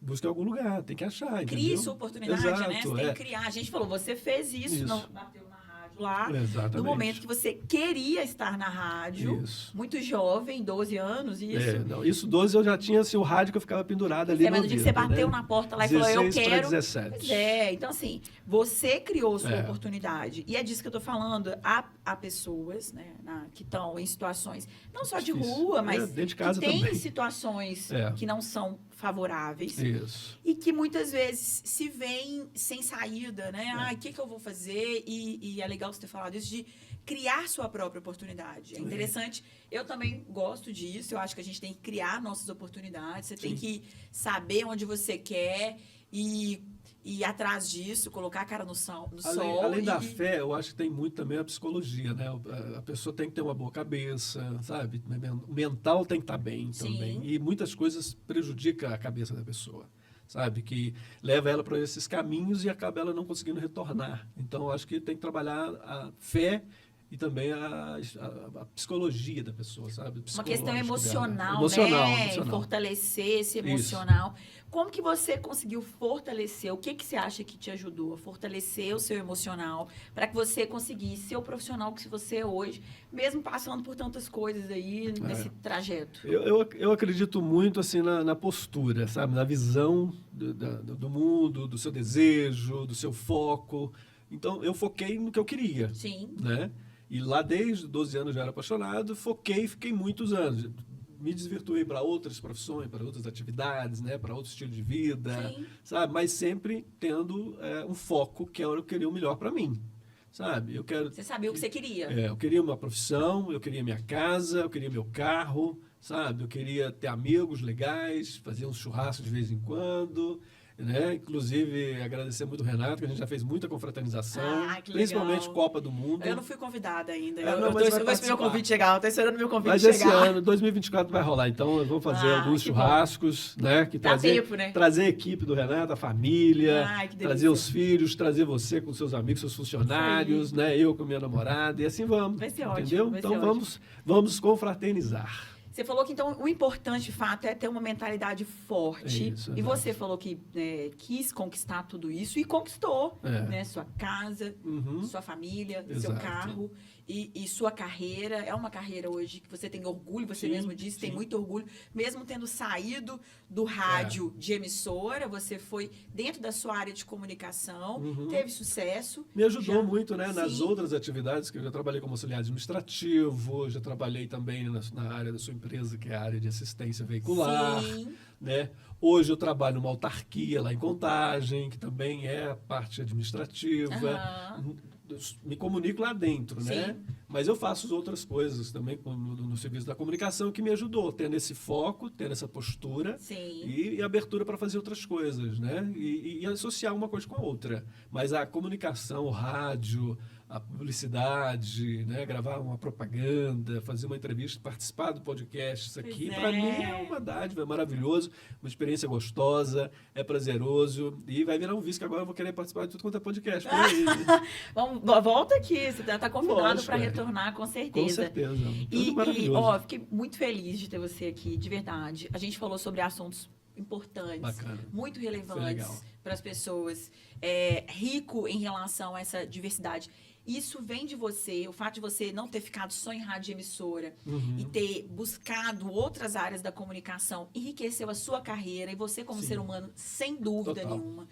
Busca em algum lugar, tem que achar, entendeu? Cria sua oportunidade, Exato, né? Você tem que criar. A gente falou, você fez isso. Não bateu na rádio lá. Exatamente. No momento que você queria estar na rádio, muito jovem, 12 anos, isso. Isso 12 eu já tinha, assim, o rádio que eu ficava pendurado ali no ouvido, que você bateu na porta lá e falou, eu quero... 17. Pois então assim, você criou sua oportunidade. E é disso que eu tô falando. Há pessoas, né, que estão em situações, não só de rua, mas dentro de casa que tem também. situações que não são favoráveis. Isso. E que muitas vezes se veem sem saída, né? O que eu vou fazer? E é legal você ter falado isso, de criar sua própria oportunidade. É interessante. Eu também gosto disso. Eu acho que a gente tem que criar nossas oportunidades. Você tem que saber onde você quer e ir atrás disso, colocar a cara no sol. Além da fé, eu acho que tem muito também a psicologia, né? A pessoa tem que ter uma boa cabeça, sabe? O mental tem que estar bem também. E muitas coisas prejudicam a cabeça da pessoa, sabe? Que leva ela para esses caminhos e acaba ela não conseguindo retornar. Então, eu acho que tem que trabalhar a fé e também a psicologia da pessoa, sabe? Uma questão emocional, né? Fortalecer esse emocional. Isso. Como que você conseguiu fortalecer? O que você acha que te ajudou a fortalecer o seu emocional para que você conseguisse ser o profissional que você é hoje, mesmo passando por tantas coisas aí nesse trajeto? Eu acredito muito assim na postura, sabe? Na visão do mundo, do seu desejo, do seu foco. Então, eu foquei no que eu queria. Sim. Né? E lá desde 12 anos já era apaixonado, foquei e fiquei muitos anos. Me desvirtuei para outras profissões, para outras atividades, né? Para outro estilo de vida, sabe? Mas sempre tendo um foco que eu queria o melhor para mim, sabe? Você sabia o que você queria. Eu queria uma profissão, eu queria minha casa, eu queria meu carro, sabe? Eu queria ter amigos legais, fazer um churrasco de vez em quando... Né? Inclusive, agradecer muito o Renato, que a gente já fez muita confraternização, principalmente Copa do Mundo. Eu não fui convidada ainda. Eu estou esperando meu convite chegar. Estou esperando meu convite chegar. Mas esse ano, 2024, vai rolar. Então, eu vou fazer alguns churrascos, né? Que Dá tempo, né? Trazer a equipe do Renato, a família, trazer os filhos, trazer você com seus amigos, seus funcionários, né? Eu com minha namorada, e assim vamos. Vai ser entendeu? ótimo. Então, vamos confraternizar. Você falou que, então, o importante, de fato, é ter uma mentalidade forte. E você falou que quis conquistar tudo isso e conquistou, né? Sua casa, sua família, seu carro e sua carreira. É uma carreira hoje que você tem orgulho, você mesmo disse, tem muito orgulho. Mesmo tendo saído do rádio de emissora, você foi dentro da sua área de comunicação, teve sucesso. Me ajudou muito, né? Nas outras atividades, que eu já trabalhei como auxiliar administrativo, já trabalhei também na área da sua empresa, que é a área de assistência veicular, né? Hoje eu trabalho numa autarquia lá em Contagem, que também é a parte administrativa. me comunico lá dentro, Sim. né? Mas eu faço outras coisas também no serviço da comunicação que me ajudou, tendo esse foco, tendo essa postura e abertura para fazer outras coisas, né? E associar uma coisa com a outra. Mas a comunicação, o rádio, a publicidade, né? Gravar uma propaganda, fazer uma entrevista, participar do podcast, isso aqui, para mim é uma dádiva, é maravilhoso, uma experiência gostosa, é prazeroso e vai virar um vício que agora eu vou querer participar de tudo quanto é podcast. Por aí. Volta aqui, você está convidado para retornar, com certeza. Com certeza. E ó, fiquei muito feliz de ter você aqui, de verdade. A gente falou sobre assuntos importantes, bacana, muito relevantes para as pessoas, rico em relação a essa diversidade. Isso vem de você, o fato de você não ter ficado só em rádio emissora e ter buscado outras áreas da comunicação, enriqueceu a sua carreira e você como ser humano, sem dúvida nenhuma.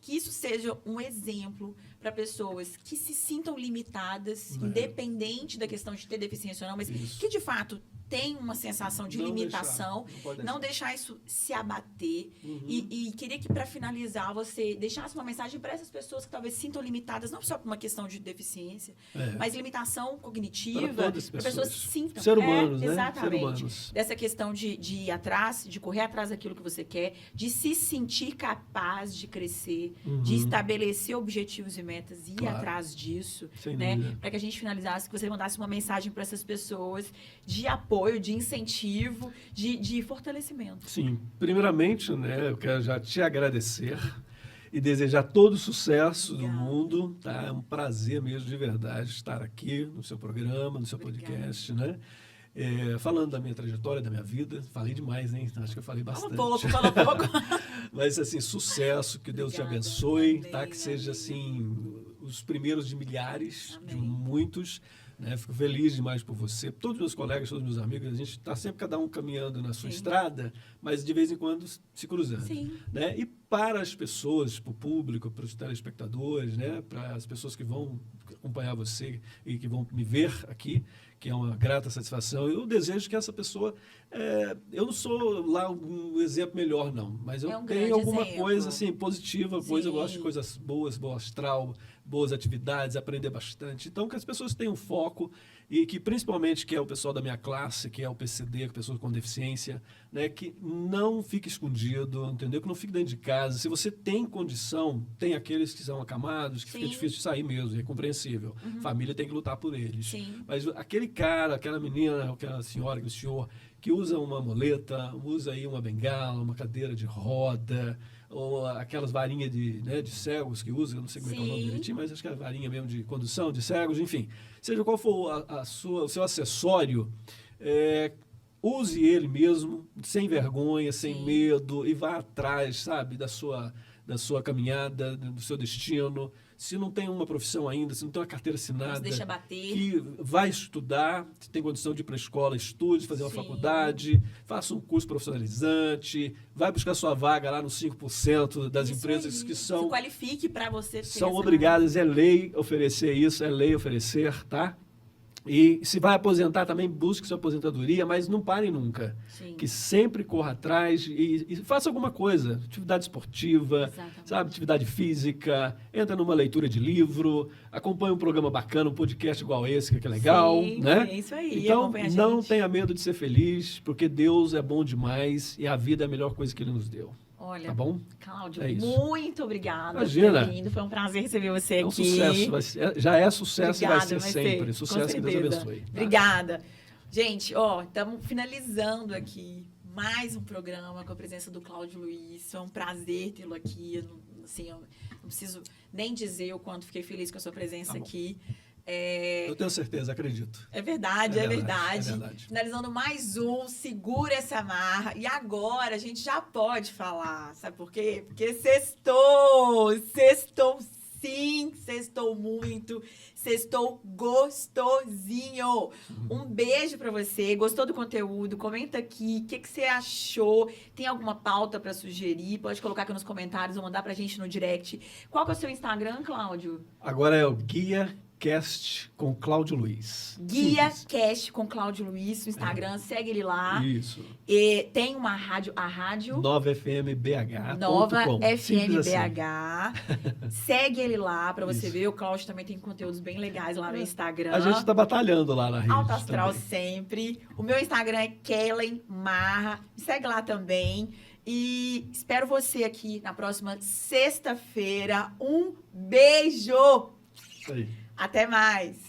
Que isso seja um exemplo para pessoas que se sintam limitadas, independente da questão de ter deficiência ou não, mas que de fato tem uma sensação de limitação, não deixar isso se abater. E queria que, para finalizar, você deixasse uma mensagem para essas pessoas que talvez se sintam limitadas, não só por uma questão de deficiência, mas limitação cognitiva, para pessoas que se sintam. Ser humanos, né? Exatamente. Ser humanos. Dessa questão de ir atrás, de correr atrás daquilo que você quer, de se sentir capaz de crescer, de estabelecer objetivos e metas e ir atrás disso, né? Para que a gente finalizasse, que você mandasse uma mensagem para essas pessoas de apoio, de incentivo, de fortalecimento. Sim, primeiramente, né, eu quero já te agradecer e desejar todo o sucesso do mundo, tá? É um prazer mesmo, de verdade, estar aqui no seu programa, no seu podcast, né? Falando da minha trajetória, da minha vida, falei demais, hein? Acho que eu falei bastante. Fala pouco. Mas, assim, sucesso, que Deus te abençoe, tá? Que seja, assim, os primeiros de milhares, de muitos, né? Fico feliz demais por você, todos os meus colegas, todos os meus amigos, a gente está sempre cada um caminhando na sua estrada, mas de vez em quando se cruzando. Né? E para as pessoas, para o público, para os telespectadores, né? Para as pessoas que vão acompanhar você e que vão me ver aqui, que é uma grata satisfação, eu desejo que essa pessoa... eu não sou lá um exemplo melhor, não, mas eu tenho alguma coisa assim, positiva, pois eu gosto de coisas boas, boa astral, boas atividades, aprender bastante. Então, que as pessoas tenham foco e que, principalmente, que é o pessoal da minha classe, que é o PCD, que é pessoas com deficiência, né, que não fique escondido, entendeu? Que não fique dentro de casa. Se você tem condição, tem aqueles que são acamados, que fica difícil de sair mesmo, é compreensível. Família tem que lutar por eles. Mas aquele cara, aquela menina, aquela senhora, aquele senhor, que usa uma muleta, usa aí uma bengala, uma cadeira de roda, ou aquelas varinhas de cegos que usa, eu não sei como é que é o nome direitinho, mas acho que é a varinha mesmo de condução de cegos, enfim. Seja qual for o seu acessório, use ele mesmo, sem vergonha, sem medo, e vá atrás, sabe, da sua caminhada, do seu destino. Se não tem uma profissão ainda, se não tem uma carteira assinada, deixa bater. Que vai estudar, se tem condição de ir para a escola, estude, fazer uma faculdade, faça um curso profissionalizante, vai buscar sua vaga lá nos 5% das empresas que são... Se qualifique para você. São obrigadas, é lei oferecer isso, é lei oferecer, tá? E se vai aposentar também, busque sua aposentadoria, mas não pare nunca. Que sempre corra atrás e faça alguma coisa. Atividade esportiva, sabe? Atividade física, entra numa leitura de livro, acompanha um programa bacana, um podcast igual esse, que é legal. Né? É isso aí. Então, não tenha medo de ser feliz, porque Deus é bom demais e a vida é a melhor coisa que Ele nos deu. Olha, tá bom? Cláudio, muito obrigada. Imagina. Por ter vindo. Foi um prazer receber você aqui. É um sucesso. Já é sucesso obrigada, e vai ser sempre. Sucesso, que Deus abençoe. Tá? Obrigada. Gente, estamos finalizando aqui mais um programa com a presença do Cláudio Luiz. Foi um prazer tê-lo aqui. Eu não preciso nem dizer o quanto fiquei feliz com a sua presença aqui. Eu tenho certeza, acredito. É verdade. Finalizando mais um, segura essa amarra. E agora a gente já pode falar, sabe por quê? Porque sextou sim, sextou muito, sextou gostosinho. Um beijo pra você, gostou do conteúdo? Comenta aqui, o que você achou? Tem alguma pauta pra sugerir? Pode colocar aqui nos comentários ou mandar pra gente no direct. Qual que é o seu Instagram, Cláudio? Agora é o Guia Cast com Cláudio Luiz. Guia Cast com Cláudio Luiz, no Instagram, segue ele lá. Isso. E tem uma rádio, a rádio... Nova FM BH. Nova FM BH. Segue ele lá pra você ver. O Cláudio também tem conteúdos bem legais lá no Instagram. A gente tá batalhando lá na rede. Alto Astral também. sempre. O meu Instagram é Kellen Marra. Me segue lá também. E espero você aqui na próxima sexta-feira. Um beijo! Isso aí. Até mais!